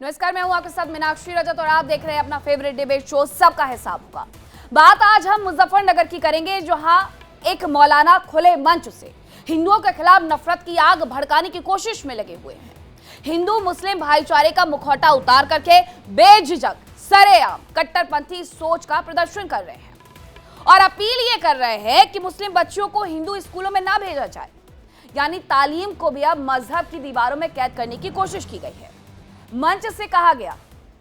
नमस्कार, मैं हूं आपके साथ मीनाक्षी रजत और आप देख रहे हैं अपना फेवरेट डिबेट शो सबका हिसाब होगा। बात आज हम मुजफ्फरनगर की करेंगे, जहां एक मौलाना खुले मंच से हिंदुओं के खिलाफ नफरत की आग भड़काने की कोशिश में लगे हुए हैं। हिंदू मुस्लिम भाईचारे का मुखौटा उतार करके बेझिझक सरेआम कट्टरपंथी सोच का प्रदर्शन कर रहे हैं और अपील ये कर रहे हैं कि मुस्लिम बच्चियों को हिंदू स्कूलों में ना भेजा जाए, यानी तालीम को भी अब मजहब की दीवारों में कैद करने की कोशिश की गई है। मंच से कहा गया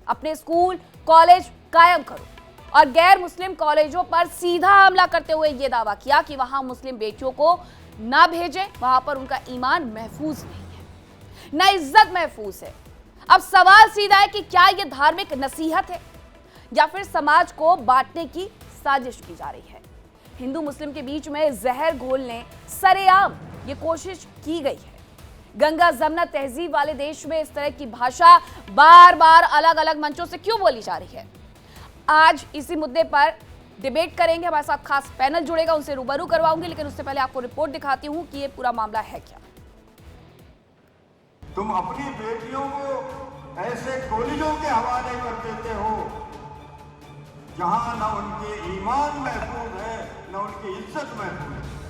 अपने स्कूल कॉलेज कायम करो और गैर मुस्लिम कॉलेजों पर सीधा हमला करते हुए यह दावा किया कि वहां मुस्लिम बेटियों को ना भेजें, वहां पर उनका ईमान महफूज नहीं है, ना इज्जत महफूज है। अब सवाल सीधा है कि क्या यह धार्मिक नसीहत है या फिर समाज को बांटने की साजिश की जा रही है। हिंदू मुस्लिम के बीच में जहर घोलने सरेआम ये कोशिश की गई है। गंगा जमुना तहजीब वाले देश में इस तरह की भाषा बार बार अलग अलग मंचों से क्यों बोली जा रही है? आज इसी मुद्दे पर डिबेट करेंगे। हमारे साथ खास पैनल जुड़ेगा, उनसे रूबरू करवाऊंगी, लेकिन उससे पहले आपको रिपोर्ट दिखाती हूं कि ये पूरा मामला है क्या। तुम अपनी बेटियों को ऐसे कॉलेजों के हवाले कर देते हो जहां न उनके ईमान महफूज है न उनकी इज्जत महफूज है।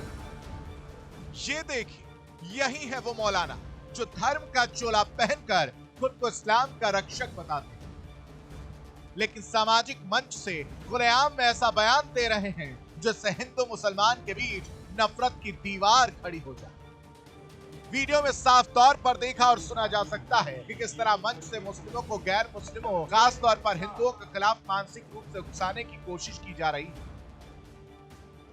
ये देखिए, यही है वो मौलाना जो धर्म का चोला पहनकर खुद को इस्लाम का रक्षक बताते हैं, लेकिन सामाजिक मंच से खुलेआम में ऐसा बयान दे रहे हैं जिससे हिंदू मुसलमान के बीच नफरत की दीवार खड़ी हो जाए। वीडियो में साफ तौर पर देखा और सुना जा सकता है कि किस तरह मंच से मुस्लिमों को गैर मुस्लिमों, खास तौर पर हिंदुओं के खिलाफ मानसिक रूप से उकसाने की कोशिश की जा रही है।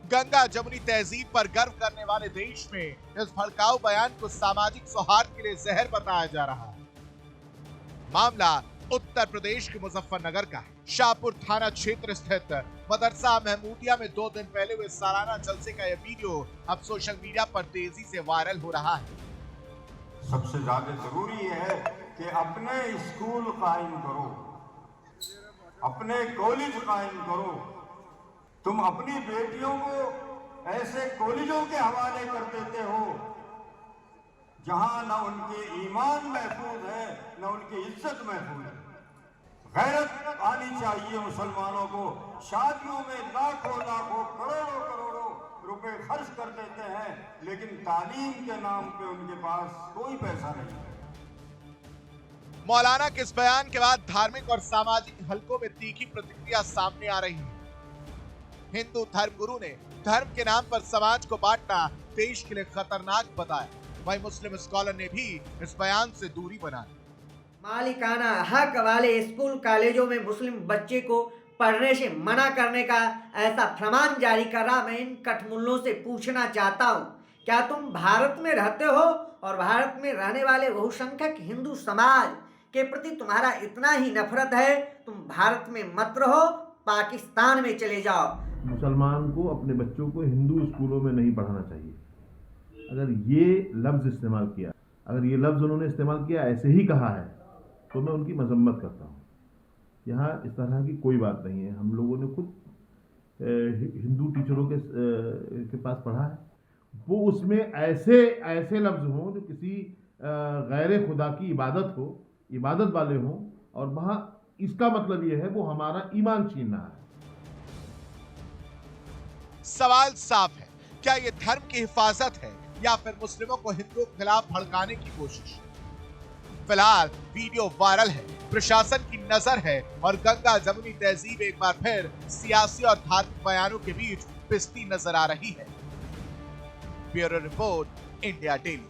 गंगा जमुनी तहजीब पर गर्व करने वाले देश में इस भड़काऊ बयान को सामाजिक सौहार्द के लिए जहर बताया जा रहा है। मामला उत्तर प्रदेश के मुजफ्फरनगर का है। शाहपुर थाना क्षेत्र स्थित मदरसा महमूदिया में 2 दिन पहले हुए सालाना जलसे का यह वीडियो अब सोशल मीडिया पर तेजी से वायरल हो रहा है। सबसे ज्यादा जरूरी है कि अपने स्कूल कायम करो, अपने कॉलेज कायम करो। तुम अपनी बेटियों को ऐसे कॉलेजों के हवाले कर देते हो जहां न उनके ईमान महफूज है न उनकी इज्जत महफूज है। गैरत आनी चाहिए मुसलमानों को। शादियों में लाखों लाखों करोड़ों करोड़ों रुपए खर्च कर देते हैं, लेकिन तालीम के नाम पे उनके पास कोई पैसा नहीं है। मौलाना के इस बयान के बाद धार्मिक और सामाजिक हलकों में तीखी प्रतिक्रिया सामने आ रही है। हिंदू धर्मगुरु ने धर्म के नाम पर समाज को बांटना देश के लिए खतरनाक बताया। वहीं मुस्लिम स्कॉलर ने भी इस बयान से दूरी बनाई। मालिकाना हक वाले स्कूल कॉलेजों में मुस्लिम बच्चे को पढ़ने से मना करने का ऐसा फरमान जारी करा। मैं इन कठमुल्लों से पूछना चाहता हूँ, क्या तुम भारत में रहते हो और भारत में रहने वाले बहुसंख्यक हिंदू समाज के प्रति तुम्हारा इतना ही नफरत है? तुम भारत में मत रहो, पाकिस्तान में चले जाओ। मुसलमान को अपने बच्चों को हिंदू स्कूलों में नहीं पढ़ाना चाहिए। अगर ये लफ्ज़ इस्तेमाल किया, अगर ये लफ्ज़ उन्होंने इस्तेमाल किया, ऐसे ही कहा है, तो मैं उनकी मजम्मत करता हूँ। यहाँ इस तरह की कोई बात नहीं है। हम लोगों ने खुद हिंदू टीचरों के पास पढ़ा है। वो उसमें ऐसे लफ्ज़ हों जो किसी गैर खुदा की इबादत वाले हों, और वहाँ इसका मतलब ये है वो हमारा ईमान छीनना है। सवाल साफ है, क्या ये धर्म की हिफाजत है या फिर मुस्लिमों को हिंदुओं के खिलाफ भड़काने की कोशिश? फिलहाल वीडियो वायरल है, प्रशासन की नजर है और गंगा जमुनी तहजीब एक बार फिर सियासी और धार्मिक बयानों के बीच पिसती नजर आ रही है। Bureau report, India daily.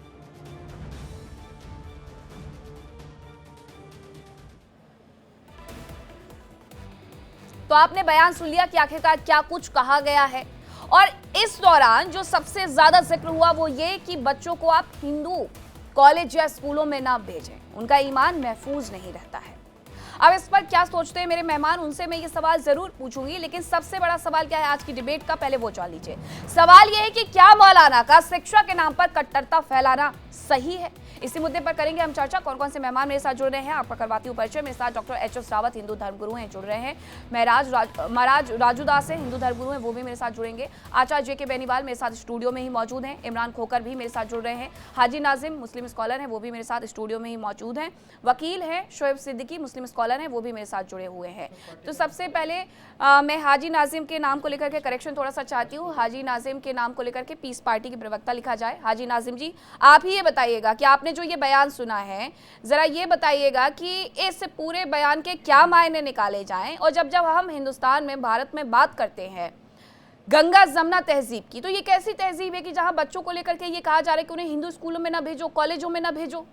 तो आपने बयान सुन लिया कि आखिरकार क्या कुछ कहा गया है। और इस दौरान जो सबसे ज्यादा जिक्र हुआ वो ये कि बच्चों को आप हिंदू कॉलेज या स्कूलों में ना भेजें, उनका ईमान महफूज नहीं रहता है। अब इस पर क्या सोचते हैं मेरे मेहमान, उनसे मैं ये सवाल जरूर पूछूंगी, लेकिन सबसे बड़ा सवाल क्या है आज की डिबेट का, पहले वो जान लीजिए। सवाल ये है कि क्या मौलाना का शिक्षा के नाम पर कट्टरता फैलाना सही है? इसी मुद्दे पर करेंगे हम चर्चा। कौन कौन से मेहमान मेरे साथ जुड़ रहे हैं आपका करवाती हूँ परिचय। मेरे साथ डॉक्टर एच.एस. रावत हिंदू धर्मगुरु हैं, जुड़ रहे हैं। महाराज राजूदास हैं, हिंदू धर्मगुरु हैं, वो भी मेरे साथ जुड़ेंगे। आचार्य जे.के. बेनीवाल मेरे साथ स्टूडियो में ही मौजूद हैं। इमरान खोकर भी मेरे साथ जुड़ रहे हैं। हाजी नाजिम मुस्लिम स्कॉलर हैं, वो भी मेरे साथ स्टूडियो में ही मौजूद हैं। वकील हैं शोएब सिद्दीकी मुस्लिम स्कॉलर हैं, वो भी मेरे साथ जुड़े हुए हैं। तो सबसे पहले मैं हाजी नाजिम के नाम को लेकर के करेक्शन थोड़ा सा चाहती हूँ। हाजी नाजिम के नाम को लेकर के पीस पार्टी की प्रवक्ता लिखा जाए। हाजी नाजिम जी, आप ही ये बताइएगा कि आपने जो ये बयान सुना है, जरा ये बताइएगा कि इस पूरे बयान के क्या मायने निकाले जाएं। और जब हम हिंदुस्तान में, भारत में बात करते हैं गंगा जमुना तहजीब की, तो ये कैसी तहजीब है कि जहां बच्चों को लेकर के ये कहा जा रहा है कि उन्हें हिंदू स्कूलों में ना भेजो, कॉलेजों में ना भेजो?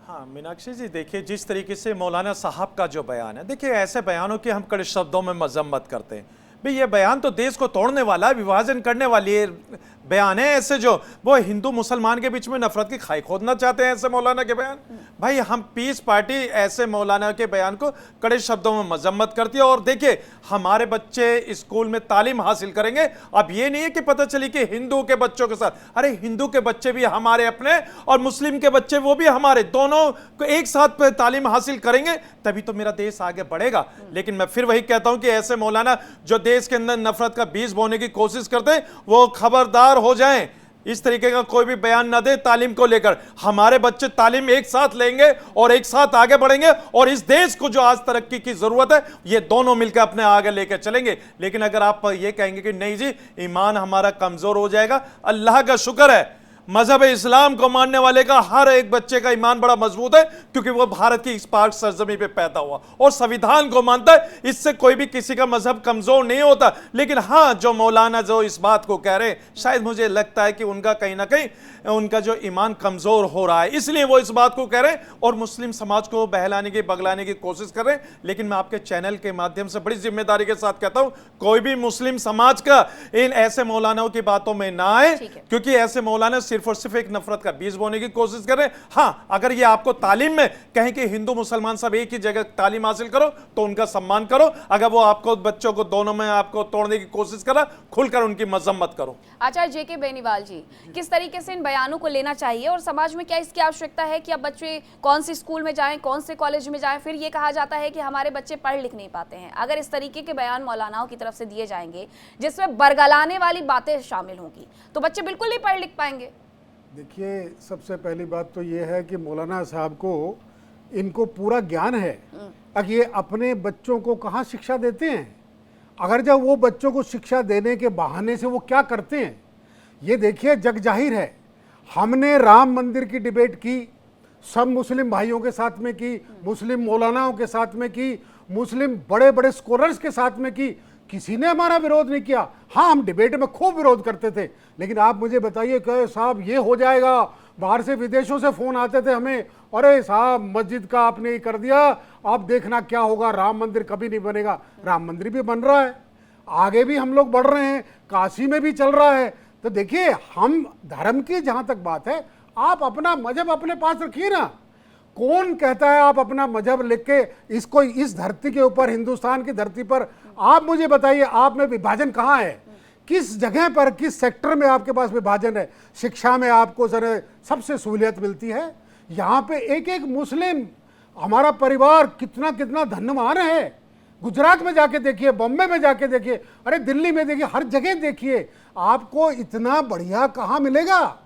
हाँ मीनाक्षी जी, देखिए जिस तरीके से मौलाना साहब का जो बयान है, देखिए ऐसे बयानों की हम कड़े शब्दों में मजम्मत करते हैं। भाई ये बयान तो देश को तोड़ने वाला, विभाजन करने वाली बयान है। ऐसे जो वो हिंदू मुसलमान के बीच में नफरत की खाई खोदना चाहते हैं ऐसे मौलाना के बयान। भाई हम पीस पार्टी ऐसे मौलाना के बयान को कड़े शब्दों में मजम्मत करती है। और देखिए हमारे बच्चे स्कूल में तालीम हासिल करेंगे। अब ये नहीं है कि पता चली कि हिंदू के बच्चों के साथ, अरे हिंदू के बच्चे भी हमारे अपने और मुस्लिम के बच्चे वो भी हमारे, दोनों को एक साथ तालीम हासिल करेंगे तभी तो मेरा देश आगे बढ़ेगा। लेकिन मैं फिर वही कहता हूं कि ऐसे मौलाना जो देश के अंदर नफरत का बीज बोने की कोशिश करते हैं, वो खबरदार हो जाएं। इस तरीके का कोई भी बयान न दे तालीम को लेकर। हमारे बच्चे तालीम एक साथ लेंगे और एक साथ आगे बढ़ेंगे और इस देश को जो आज तरक्की की जरूरत है, ये दोनों मिलकर अपने आगे लेकर चलेंगे। लेकिन अगर आप ये कहेंगे कि नहीं जी ईमान हमारा कमजोर हो जाएगा, अल्लाह का शुक्र है मजहब इस्लाम को मानने वाले का हर एक बच्चे का ईमान बड़ा मजबूत है, क्योंकि वो भारत की इस पाक सरजमी पे पैदा हुआ और संविधान को मानता है। इससे कोई भी किसी का मजहब कमजोर नहीं होता। लेकिन हाँ, जो मौलाना जो इस बात को कह रहे हैं, शायद मुझे लगता है कि उनका कहीं ना कहीं उनका जो ईमान कमजोर हो रहा है, इसलिए वो इस बात को कह रहे हैं और मुस्लिम समाज को बहलाने की बगलाने की कोशिश कर रहे हैं। लेकिन मैं आपके चैनल के माध्यम से बड़ी जिम्मेदारी के साथ कहता हूं, कोई भी मुस्लिम समाज का इन ऐसे मौलानाओं की बातों में ना आए, क्योंकि ऐसे मौलाना सिर्फ और सिर्फ एक नफरत का बीज बोने की कोशिश कर रहे हैं। हाँ, अगर ये आपको तालीम में कहें कि हिंदू मुसलमान सब एक ही जगह तालीम हासिल करो तो उनका सम्मान करो। अगर वो आपको बच्चों को दोनों में आपको तोड़ने की कोशिश करा, खुलकर उनकी मजम्मत करो। आचार्य जे.के. बेनीवाल जी, किस तरीके से इन बयानों को लेना चाहिए और समाज में क्या इसकी आवश्यकता है कि अब बच्चे कौन सी स्कूल में जाएं, कौन से कॉलेज में जाएं? फिर ये कहा जाता है कि हमारे बच्चे पढ़ लिख नहीं पाते हैं। अगर इस तरीके के बयान मौलानाओं की तरफ से दिए जाएंगे जिसमें बरगलाने वाली बातें शामिल होंगी, तो बच्चे बिल्कुल नहीं पढ़ लिख पाएंगे। देखिए, सबसे पहली बात तो ये है कि मौलाना साहब को इनको पूरा ज्ञान है। अब ये अपने बच्चों को कहाँ शिक्षा देते हैं? अगर जब वो बच्चों को शिक्षा देने के बहाने से वो क्या करते हैं, ये देखिए जग जाहिर है। हमने राम मंदिर की डिबेट की, सब मुस्लिम भाइयों के साथ में की, मुस्लिम मौलानाओं के साथ में की, मुस्लिम बड़े बड़े स्कॉलर्स के साथ में की, किसी ने हमारा विरोध नहीं किया। हाँ, हम डिबेट में खूब विरोध करते थे, लेकिन आप मुझे बताइए कि साहब ये हो जाएगा, बाहर से विदेशों से फोन आते थे हमें, अरे साहब मस्जिद का आपने ये कर दिया, आप देखना क्या होगा, राम मंदिर कभी नहीं बनेगा। राम मंदिर भी बन रहा है, आगे भी हम लोग बढ़ रहे हैं, काशी में भी चल रहा है। तो देखिए, हम धर्म की जहां तक बात है, आप अपना मजहब अपने पास रखिए ना। कौन कहता है आप अपना मजहब लिख के इसको इस धरती के ऊपर, हिंदुस्तान की धरती पर, आप मुझे बताइए आप में विभाजन कहाँ है? किस जगह पर, किस सेक्टर में आपके पास विभाजन है? शिक्षा में आपको सबसे सहूलियत मिलती है। यहाँ पे एक एक मुस्लिम, हमारा परिवार कितना कितना धन्यवान है। गुजरात में जाके देखिए, बॉम्बे में जाके देखिए, अरे दिल्ली में देखिए, हर जगह देखिए, आपको इतना बढ़िया कहाँ मिलेगा?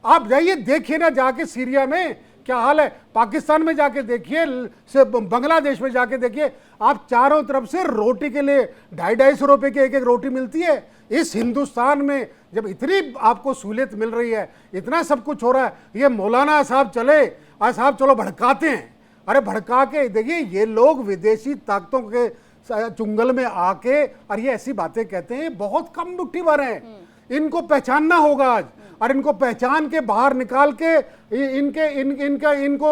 आप जाइए देखिए ना, जाके सीरिया में क्या हाल है, पाकिस्तान में जाके देखिए, से बांग्लादेश में जाके देखिए, आप चारों तरफ से रोटी के लिए 250-250 रुपए की एक एक रोटी मिलती है। इस हिंदुस्तान में जब इतनी आपको सहूलियत मिल रही है, इतना सब कुछ हो रहा है, ये मौलाना साहब चले, आज साहब चलो भड़काते हैं। अरे भड़का के देखिए, ये लोग विदेशी ताकतों के चुंगल में आके और ये ऐसी बातें कहते हैं, बहुत कम मुट्ठी भर हैं। इनको पहचानना होगा आज, और इनको पहचान के बाहर निकाल के इनको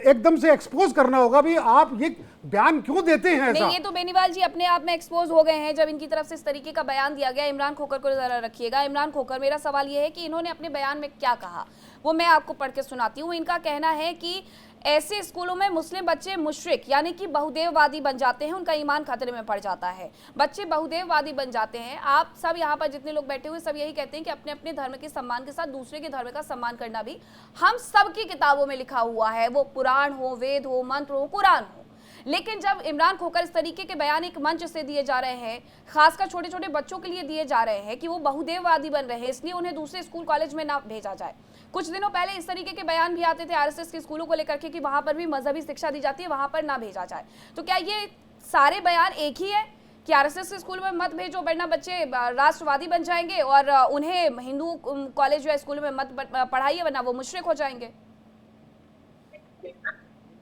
एकदम से एक्सपोज करना होगा। भी आप ये बयान क्यों देते हैं ऐसा? नहीं, ये तो बेनीवाल जी अपने आप में एक्सपोज हो गए हैं जब इनकी तरफ से इस तरीके का बयान दिया गया। इमरान खोकर को जरा रखिएगा। इमरान खोकर, मेरा सवाल ये है कि इन्होंने अपने बयान में क्या कहा, वो मैं आपको पढ़ के सुनाती हूँ। इनका कहना है कि ऐसे स्कूलों में मुस्लिम बच्चे मुशरिक यानी कि बहुदेववादी बन जाते हैं, उनका ईमान खतरे में पड़ जाता है। बच्चे बहुदेववादी बन जाते हैं। आप सब यहाँ पर जितने लोग बैठे हुए सब यही कहते हैं कि अपने अपने धर्म के सम्मान के साथ दूसरे के धर्म का सम्मान करना भी हम सबकी किताबों में लिखा हुआ है, वो पुराण हो, वेद हो, मंत्र हो, कुरान हो। लेकिन जब इमरान खोखर इस तरीके के बयान एक मंच से दिए जा रहे हैं, खासकर छोटे छोटे बच्चों के लिए दिए जा रहे हैं कि वो बहुदेववादी बन रहे हैं, इसलिए उन्हें दूसरे स्कूल कॉलेज में ना भेजा जाए। कुछ दिनों पहले इस तरीके के बयान भी आते थे आरएसएस के स्कूलों को लेकर के कि वहां पर भी मजहबी शिक्षा दी जाती है, वहां पर ना भेजा जाए। तो क्या ये सारे बयान एक ही है कि आरएसएस के स्कूल में मत भेजो वरना बच्चे राष्ट्रवादी बन जाएंगे, और उन्हें हिंदू कॉलेज या स्कूलों में मत पढ़ाइए वरना वो मुशरिक हो जाएंगे?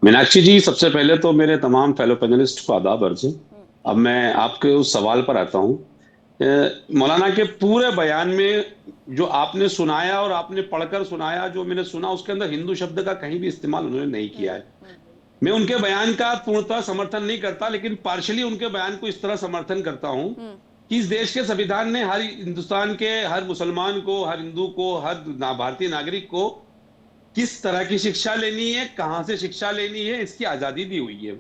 मीनाक्षी जी, सबसे पहले तो मेरे तमाम फेलो पैनलिस्ट को आदाब अर्ज है। अब मैं आपके उस सवाल पर आता हूँ। मौलाना के पूरे बयान में जो आपने सुनाया और आपने पढ़कर सुनाया, जो मैंने सुना, उसके अंदर हिंदू शब्द का कहीं भी इस्तेमाल उन्होंने नहीं किया है। मैं उनके बयान का पूर्णतः समर्थन नहीं करता, लेकिन पार्शली उनके बयान को इस तरह समर्थन करता हूँ कि इस देश के संविधान ने हर हिंदुस्तान के हर मुसलमान को, हर हिंदू को, हर भारतीय नागरिक को किस तरह की शिक्षा लेनी है, कहां से शिक्षा लेनी है, इसकी आजादी दी हुई है।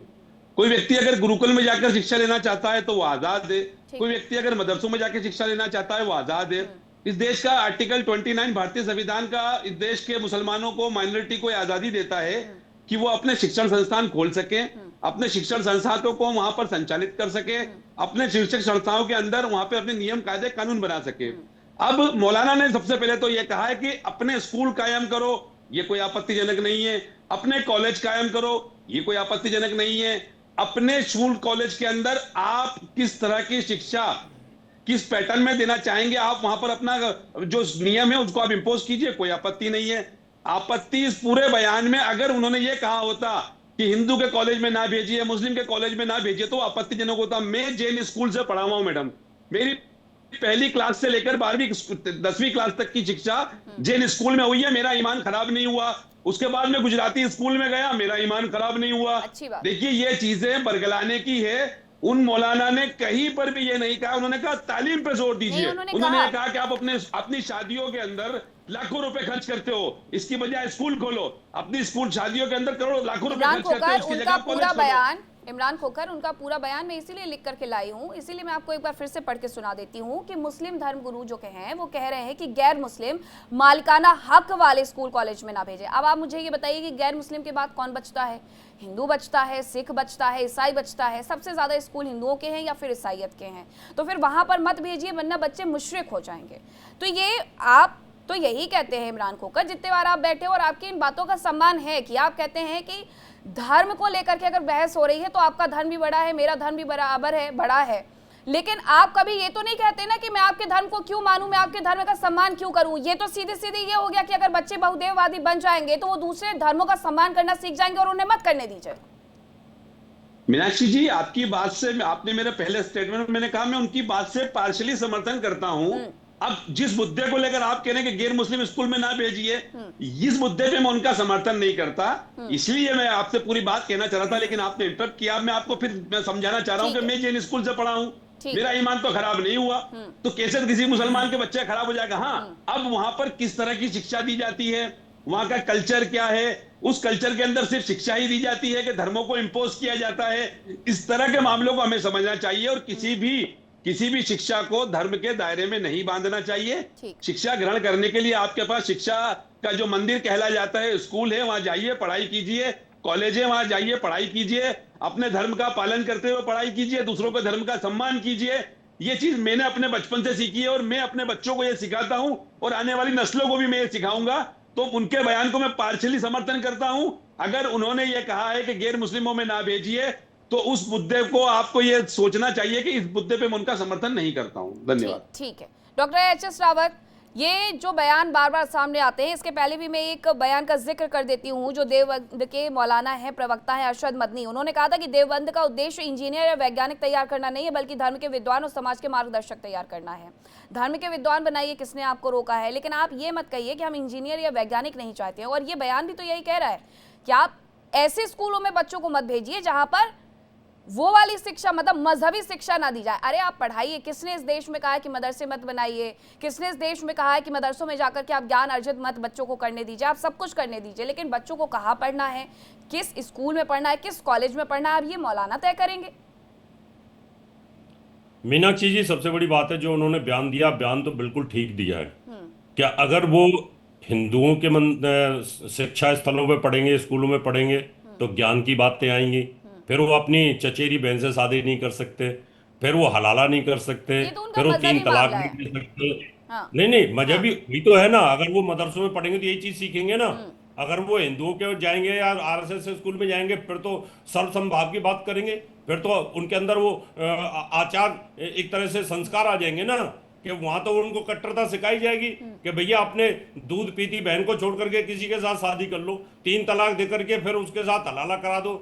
कोई व्यक्ति अगर गुरुकुल में जाकर शिक्षा लेना चाहता है तो वो आजाद है, कोई व्यक्ति अगर मदरसों में जाकर शिक्षा लेना चाहता है वो आजाद है। इस देश का आर्टिकल 29 भारतीय संविधान का इस देश के मुसलमानों को, माइनॉरिटी को आजादी देता है कि वो अपने शिक्षण संस्थान खोल सके, अपने शिक्षण संस्थानों को वहां पर संचालित कर सके, अपने शिक्षक संस्थाओं के अंदर वहां पे अपने नियम कायदे कानून बना सके। अब मौलाना ने सबसे पहले तो यह कहा है कि अपने स्कूल कायम करो, ये कोई आपत्तिजनक नहीं है। अपने कॉलेज कायम करो, ये कोई आपत्तिजनक नहीं है। अपने स्कूल कॉलेज के अंदर आप किस तरह की शिक्षा, किस पैटर्न में देना चाहेंगे, आप वहां पर अपना जो नियम है उसको आप इंपोज कीजिए, कोई आपत्ति नहीं है। आपत्ति इस पूरे बयान में अगर उन्होंने ये कहा होता कि हिंदू के कॉलेज में ना भेजिए, मुस्लिम के कॉलेज में ना भेजिए, तो आपत्तिजनक होता। मैं जैन स्कूल से पढ़ा हुआ हूं मैडम, मेरी पहली क्लास से लेकर 12वीं 10वीं क्लास तक की शिक्षा जैन स्कूल में हुई है, मेरा ईमान खराब नहीं हुआ। उसके बाद में गुजराती स्कूल में गया, मेरा ईमान खराब नहीं हुआ। देखिए, ये चीजें बरगलाने की है। उन मौलाना ने कहीं पर भी ये नहीं कहा, उन्होंने कहा तालीम पे जोर दीजिए। उन्होंने कहा कि आप अपनी शादियों के अंदर लाखों रुपए खर्च करते हो, इसकी बजाय स्कूल खोलो। अपनी स्कूल शादियों के अंदर करोड़ों लाखों रुपए खर्च करते हो, इसकी जगह कॉलेज खोलो। इमरान खोखर, उनका पूरा बयान मैं इसीलिए लिख करके लाई हूँ, इसीलिए मैं आपको एक बार फिर से पढ़ के सुना देती हूँ कि मुस्लिम धर्म गुरु जो हैं वो कह रहे हैं कि गैर मुस्लिम मालिकाना हक वाले स्कूल कॉलेज में ना भेजें। अब आप मुझे ये बताइए कि गैर मुस्लिम के बाद कौन बचता है? हिंदू बचता है, सिख बचता है, ईसाई बचता है। सबसे ज्यादा स्कूल हिंदुओं के हैं या फिर ईसाइयत के हैं, तो फिर वहां पर मत भेजिए वरना बच्चे मुशरिक हो जाएंगे। तो ये आप तो यही कहते हैं इमरान खोखर, जितने बार आप बैठे और आपकी इन बातों का सम्मान है कि आप कहते हैं कि धर्म को लेकर के अगर बहस हो रही है तो आपका धर्म भी बड़ा है, मेरा धर्म भी बराबर है, बड़ा है। लेकिन आप कभी ये तो नहीं कहते ना कि मैं आपके धर्म को क्यों मानूं, मैं आपके धर्म का सम्मान क्यों करूं। ये तो सीधे सीधे ये हो गया कि अगर बच्चे बहुदेववादी बन जाएंगे तो वो दूसरे धर्मों का सम्मान करना सीख जाएंगे और उन्हें मत करने दीजिए। मीनाक्षी जी, आपकी बात से, आपने मेरे पहले स्टेटमेंट में मैंने कहा मैं उनकी बात से पार्शली समर्थन करता हूं। अब जिस मुद्दे को लेकर आप कह रहे हैं कि गैर मुस्लिम स्कूल में ना भेजिए, इस मुद्दे पे मैं उनका समर्थन नहीं करता, इसलिए मैं आपसे पूरी बात कहना चाह रहा था, लेकिन आपने इंटरप्ट किया। मैं आपको फिर मैं समझाना चाह रहा हूं कि मैं जैन स्कूल से पढ़ा हूं, मेरा ईमान तो खराब नहीं हुआ, तो कैसे किसी मुसलमान के बच्चे खराब हो जाएगा। हाँ, अब वहां पर किस तरह की शिक्षा दी जाती है, वहां का कल्चर क्या है, उस कल्चर के अंदर सिर्फ शिक्षा ही दी जाती है कि धर्मों को इंपोज किया जाता है, इस तरह के मामलों को हमें समझना चाहिए और किसी भी शिक्षा को धर्म के दायरे में नहीं बांधना चाहिए। शिक्षा ग्रहण करने के लिए आपके पास शिक्षा का जो मंदिर कहला जाता है स्कूल है, वहां जाइए पढ़ाई कीजिए, कॉलेज है वहां जाइए पढ़ाई कीजिए, अपने धर्म का पालन करते हुए पढ़ाई कीजिए, दूसरों के धर्म का सम्मान कीजिए। ये चीज मैंने अपने बचपन से सीखी है और मैं अपने बच्चों को ये सिखाता हूं और आने वाली नस्लों को भी मैं ये सिखाऊंगा। तो उनके बयान को मैं पार्शली समर्थन करता हूं। अगर उन्होंने ये कहा है कि गैर मुस्लिमों में ना भेजिए, तो उस मुद्दे को आपको ये सोचना चाहिए कि इस मुद्दे पे मैं उनका समर्थन नहीं करता हूं। धन्यवाद। ठीक है डॉक्टर एच.एस. रावत, ये जो बयान बार बार सामने आते हैं, इसके पहले भी मैं एक बयान का जिक्र कर देती हूँ जो देवबंद के मौलाना है, प्रवक्ता है अरशद मदनी। उन्होंने कहा था कि देवबंद का उद्देश्य इंजीनियर या वैज्ञानिक तैयार करना नहीं है, बल्कि धर्म के विद्वान और समाज के मार्गदर्शक तैयार करना है। धर्म के विद्वान बनाइए, किसने आपको रोका है? लेकिन आप ये मत कहिए कि हम इंजीनियर या वैज्ञानिक नहीं चाहते हैं। और ये बयान भी तो यही कह रहा है कि आप ऐसे स्कूलों में बच्चों को मत भेजिए जहाँ पर वो वाली शिक्षा मतलब मजहबी शिक्षा ना दी जाए। अरे आप पढ़ाइए, किसने इस देश में कहा है कि मदरसे मत बनाइए, किसने इस देश में कहा है कि मदरसों में जाकर के आप ज्ञान अर्जित मत बच्चों को करने दीजिए, आप सब कुछ करने दीजिए, लेकिन बच्चों को कहाँ पढ़ना है, किस स्कूल में पढ़ना है, किस कॉलेज में पढ़ना है, अब ये मौलाना तय करेंगे। मीनाक्षी जी, सबसे बड़ी बात है जो उन्होंने बयान दिया, बयान तो बिल्कुल ठीक दिया है। क्या अगर वो हिंदुओं के शिक्षा स्थलों पे पढ़ेंगे, स्कूलों में पढ़ेंगे, तो ज्ञान की बातें आएंगी, फिर वो अपनी चचेरी बहन से शादी नहीं कर सकते, फिर वो हलाला नहीं कर सकते, ये तो उनका फिर वो मजहबी 3 तलाक मामला नहीं है। दे सकते। हाँ। नहीं, मजहबी भी तो है ना। अगर वो मदरसों में पढ़ेंगे तो यही चीज सीखेंगे ना। अगर वो हिंदुओं के जाएंगे या आरएसएस स्कूल में जाएंगे, फिर तो सर्वसमभाव की बात करेंगे, फिर तो उनके अंदर वो आचार, एक तरह से संस्कार आ जाएंगे ना, कि वहां तो उनको कट्टरता सिखाई जाएगी कि भैया अपने दूध पीती बहन को छोड़ करके किसी के साथ शादी कर लो, 3 तलाक दे करके फिर उसके साथ हलाला करा दो,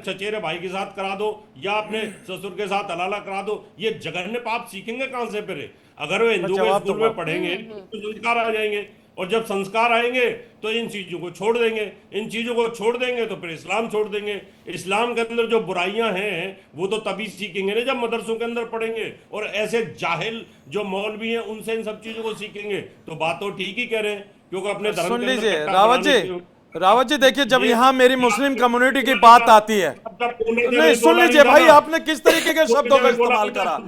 चचेरे भाई के साथ करा दो, या अपने ससुर के साथ हलाला करा दो। ये जघन्य पाप सीखेंगे कहां से फिर? अगर वो हिंदू के स्कूल में पढ़ेंगे तो संस्कार आ जाएंगे, और जब संस्कार आएंगे तो इन चीजों को छोड़ देंगे, इन चीजों को छोड़ देंगे तो फिर इस्लाम छोड़ देंगे। इस्लाम के अंदर जो बुराइयां हैं वो तो तभी सीखेंगे ना जब मदरसों के अंदर पढ़ेंगे, और ऐसे जाहिल जो मौलवी हैं उनसे इन सब चीजों को सीखेंगे। तो बात तो ठीक ही कह रहे हैं, क्योंकि अपने धर्म सुन के अंदर लीजिए कट्टा रावत बनाने जी, के- रावत जी देखिए, जब यहाँ मेरी मुस्लिम कम्युनिटी की बात आती है, नहीं सुन लीजिए भाई, आपने किस तरीके के शब्दों का इस्तेमाल करा।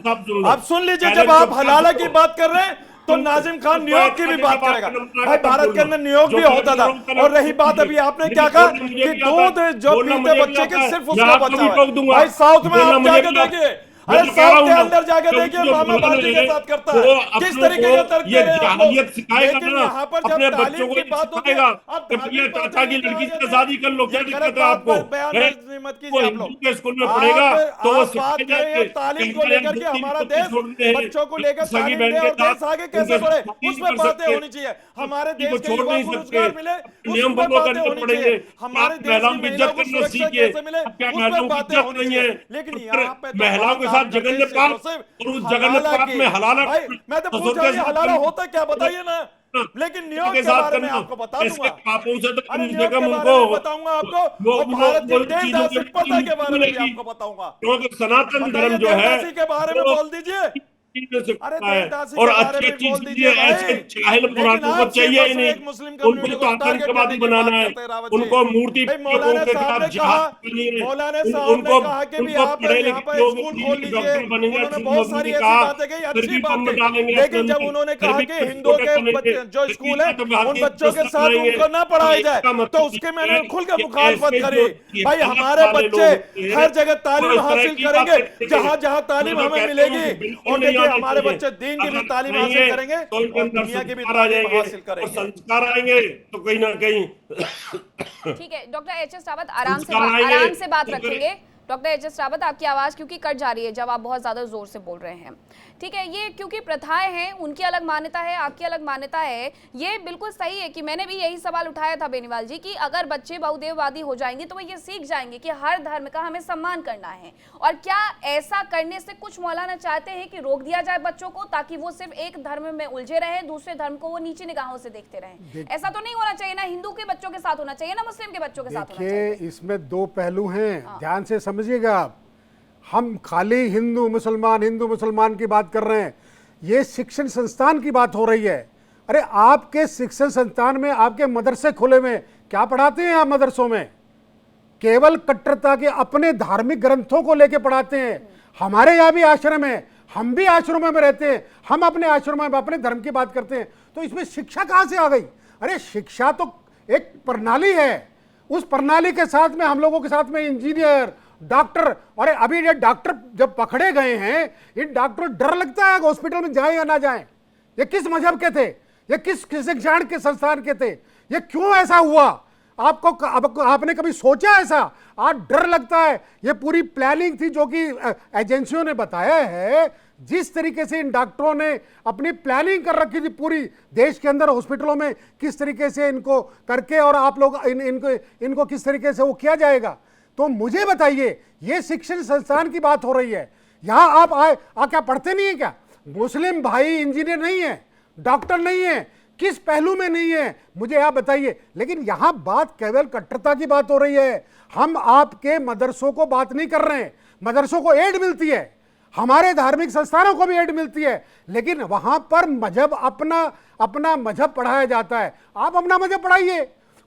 आप सुन लीजिए, जब आप हलाला की बात कर रहे हैं तो नाजिम खान न्यूयॉर्क की भी बात करेगा। भाई भारत के अंदर न्यूयॉर्क भी होता था। और रही बात अभी आपने क्या कहा कि दूध जो पीते बच्चे के सिर्फ उसको बचा है। भाई साउथ में आप जाके देखिए, अरे साउथ के अंदर जाके देखिए मामा बाटी के साथ करता है, किस तरीके का तर्क दे रहे हैं आप लोग। लेकिन यहाँ पर जब तालीम की बात होती है, अब चाचा की लड़की से शादी कर लो, क्या दिक्कत है आपको? मत कीजिए आप लोग। के स्कूल में पढ़ेगा तो वो आप बात कर रहे हैं तालीम को लेकर के, हमारा देश बच्चों को लेकर तालीम दे और देश आगे कैसे बढ़े, उसमें बातें होनी चाहिए। हमारे देश के युवा को रोजगार मिले, उसमें बातें होनी चाहिए। हमारे देश की महिलाओं को सुरक्षा कैसे मिले, उसमें बातें होनी चाहिए। लेकिन यहाँ पे महिलाओं के साथ जघन्य पाप, और उस जघन्य पाप में हलाला, मैं तो पूछ रहा हूँ हलाला होता क्या, बताइए ना। लेकिन न्यूयॉर्क के बारे में आपको बता दूंगा, पापों से तो अरे कम से न्यूयॉर्क कम के बारे उनको में बताऊंगा आपको, और भारत की देवदासी के बारे में भी आपको बताऊंगा। क्योंकि सनातन धर्म जो है देवदासी के बारे में बोल दीजिए। अरे देवदासी और के अच्छी बारे में अच्छी बोल चीजें दीजिए भाई। ऐसे जाहिल लेकिन पुराणों को आप चाहिए ही सिर्फ नहीं, एक मुस्लिम कम्युनिटी उनको तो को टारगेट आतंकवादी करने की बनाना बात है, करते हैं रावत जी। उनको मूर्ति भाई मौलाना के साहब ने खिलाफ कहा, जिहाद करनी है, मौलाना साहब ने कहा कि भी आप यहाँ पर स्कूल खोल लीजिए। उन्होंने बहुत सारी ऐसी बातें कही, अच्छी बात कही, लेकिन जब उन्होंने कहा कि हिंदुओं के जो स्कूल है उन बच्चों के साथ उनको ना पढ़ाया जाए, तो उसके मैंने खुल के मुखालफत करी। भाई हमारे बच्चे हर जगह तालीम हासिल करेंगे, जहाँ जहाँ तालीम हमें मिलेगी। और देखिए हमारे बच्चे दीन की भी तालीम हासिल करेंगे और दुनिया की भी तालीम हासिल करेंगे, संस्कार आएंगे तो कहीं ना कहीं। ठीक है डॉक्टर एच.एस. रावत, आराम से बात रखेंगे। Doctor HS. रावत, आपकी आवाज क्योंकि कट जा रही है जब आप बहुत ज्यादा जोर से बोल रहे हैं। ठीक है, ये क्योंकि प्रथाएं हैं, उनकी अलग मान्यता है, आपकी अलग मान्यता है, ये बिल्कुल सही है। कि मैंने भी यही सवाल उठाया था बेनीवाल जी, कि अगर बच्चे बहुदेववादी हो जाएंगे तो वो ये सीख जाएंगे कि हर धर्म का हमें सम्मान करना है। और क्या ऐसा करने से कुछ मौलाना चाहते हैं कि रोक दिया जाए बच्चों को, ताकि वो सिर्फ एक धर्म में उलझे रहे, दूसरे धर्म को वो नीची निगाहों से देखते रहें? ऐसा तो नहीं होना चाहिए ना, हिंदू के बच्चों के साथ होना चाहिए ना, मुस्लिम के बच्चों के साथ होना चाहिए। देखिए इसमें 2 पहलू हैं, ध्यान से समझिएगा आप। हम खाली हिंदू मुसलमान की बात कर रहे हैं, ये शिक्षण संस्थान की बात हो रही है। अरे आपके शिक्षण संस्थान में, आपके मदरसे खुले में क्या पढ़ाते हैं आप मदरसों में? केवल कट्टरता के अपने धार्मिक ग्रंथों को लेके पढ़ाते हैं। हमारे यहाँ भी आश्रम है, हम भी आश्रमों में रहते हैं, हम अपने आश्रमों में अपने धर्म की बात करते हैं। तो इसमें शिक्षा कहाँ से आ गई? अरे शिक्षा तो एक प्रणाली है, उस प्रणाली के साथ में हम लोगों के साथ में इंजीनियर, डॉक्टर। और अभी ये डॉक्टर जब पकड़े गए हैं, इन डॉक्टर डर लगता है हॉस्पिटल में जाए या ना जाए। ये किस मजहब के थे, ये किस शिक्षण के संस्थान के थे, ये क्यों ऐसा हुआ? आपने कभी सोचा ऐसा? आज डर लगता है। ये पूरी प्लानिंग थी जो कि एजेंसियों ने बताया है। जिस तरीके से इन डॉक्टरों ने अपनी प्लानिंग कर रखी थी पूरी देश के अंदर हॉस्पिटलों में, किस तरीके से इनको करके और आप लोग इनको किस तरीके से वो किया जाएगा। तो मुझे बताइए, ये शिक्षण संस्थान की बात हो रही है, यहाँ आप आए क्या पढ़ते नहीं है क्या? मुस्लिम भाई इंजीनियर नहीं है, डॉक्टर नहीं है, किस पहलू में नहीं है मुझे आप बताइए। लेकिन यहाँ बात केवल कट्टरता की बात हो रही है। हम आपके मदरसों को बात नहीं कर रहे हैं। मदरसों को एड मिलती है, हमारे धार्मिक संस्थानों को भी एड मिलती है, लेकिन वहां पर मजहब अपना मजहब पढ़ाया जाता है। आप अपना मजहब पढ़ाइए,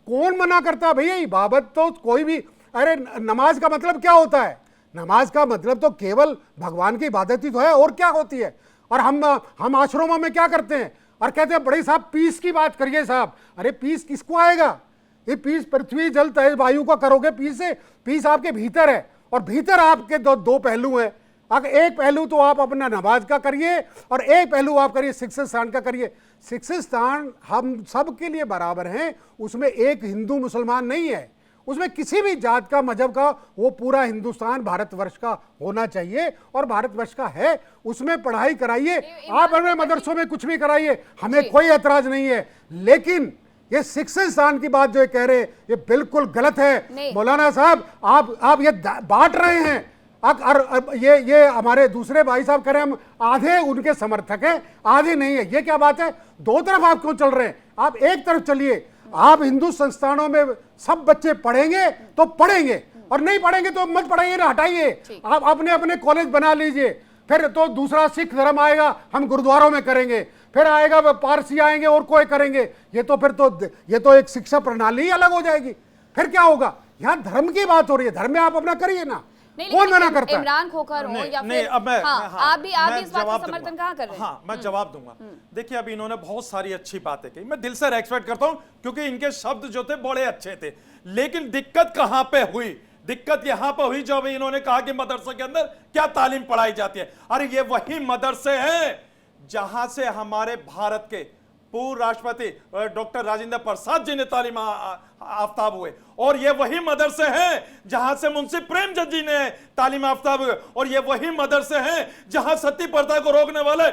कौन मना करता है भैया? इबादत तो कोई भी, अरे नमाज का मतलब क्या होता है? नमाज का मतलब तो केवल भगवान की इबादत ही तो है, और क्या होती है? और हम आश्रमों में क्या करते हैं और कहते हैं बड़े साहब पीस की बात करिए साहब। अरे पीस किसको आएगा? ये पीस पृथ्वी जल तेज वायु का करोगे पीस से? पीस आपके भीतर है, और भीतर आपके दो पहलू हैं। अगर एक पहलू तो आप अपना नमाज का करिए और एक पहलू आप करिए शिक्षक स्थान का करिए। शिक्षक स्थान हम सब के लिए बराबर हैं, उसमें एक हिंदू मुसलमान नहीं है, उसमें किसी भी जात का मजहब का, वो पूरा हिंदुस्तान भारतवर्ष का होना चाहिए और भारतवर्ष का है, उसमें पढ़ाई कराइए। आप अपने मदरसों में कुछ भी कराइए, हमें कोई एतराज नहीं है, लेकिन ये शिक्षक स्थान की बात जो ये कह रहे हैं ये बिल्कुल गलत है। मौलाना साहब आप ये बांट रहे हैं। ये हमारे दूसरे भाई साहब कह रहे हैं हम आधे उनके समर्थक हैं, आधे नहीं है। ये क्या बात है? दो तरफ आप क्यों चल रहे हैं? आप एक तरफ चलिए। आप हिंदू संस्थानों में सब बच्चे पढ़ेंगे तो पढ़ेंगे, और नहीं पढ़ेंगे तो मत पढ़ाइए ना, हटाइए। आप अपने अपने कॉलेज बना लीजिए। फिर तो दूसरा सिख धर्म आएगा, हम गुरुद्वारों में करेंगे, फिर आएगा पारसी आएंगे और कोई करेंगे। ये तो एक शिक्षा प्रणाली ही अलग हो जाएगी। फिर क्या होगा? यहाँ धर्म की बात हो रही है, धर्म में आप अपना करिए ना, कौन मना करता है? इमरान खोखर हो या नहीं, फिर अब मैं, आप भी इस बात का जवाब समर्थन दूंगा। कहाँ कर रहे हैं? हाँ, मैं जवाब दूंगा। देखिए, अभी इन्होंने बहुत सारी अच्छी बातें कही, मैं दिल से रेस्पेक्ट करता हूं, क्योंकि इनके शब्द जो थे बड़े अच्छे थे। लेकिन दिक्कत कहां पे हुई? दिक्कत यहां पर हुई जो अभी इन्होंने कहा कि मदरसे के अंदर क्या तालीम पढ़ाई जाती है। अरे ये वही मदरसे हैं जहां से हमारे भारत के पूर्व राष्ट्रपति डॉक्टर राजेंद्र प्रसाद जी ने तालीम आफ्ताब हुए, और ये वही मदरसे हैं जहां से मुंशी प्रेमचंद जी ने तालीम आफ्ताब हुए, और ये वही मदरसे हैं जहां सती प्रथा को रोकने वाले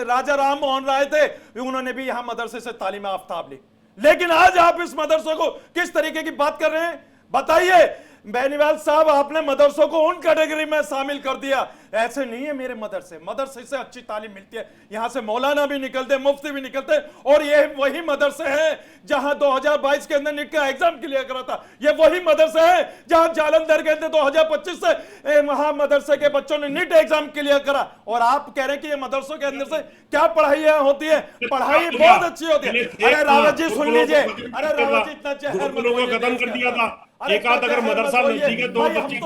राजा राम मोहन राय थे, उन्होंने भी यहां मदरसे से तालीम आफ्ताब ली। लेकिन आज आप इस मदरसों को किस तरीके की बात कर रहे हैं बताइए। बेनीवाल साहब, आपने मदरसों को उन कैटेगरी में शामिल कर दिया। ऐसे नहीं है मेरे मदरसे से अच्छी तालीम मिलती है, यहां से मौलाना भी निकलते, मुफ्ती भी निकलते, और ये वही मदरसे हैं जहां 2022 के अंदर नीट का एग्जाम क्लियर करा था। ये वही मदरसे हैं जहां जालंधर के अंदर 2025 से वहां मदरसे के बच्चों ने नीट एग्जाम क्लियर करा। और आप कह रहे हैं कि ये मदरसों के अंदर से क्या पढ़ाई होती है? पढ़ाई बहुत अच्छी होती है। अरे रावत जी सुन लीजिए, अरे रावत जी इतना चेहरा खत्म कर दिया था। एक आध अगर मदरसा नजदीक है, दो बच्चे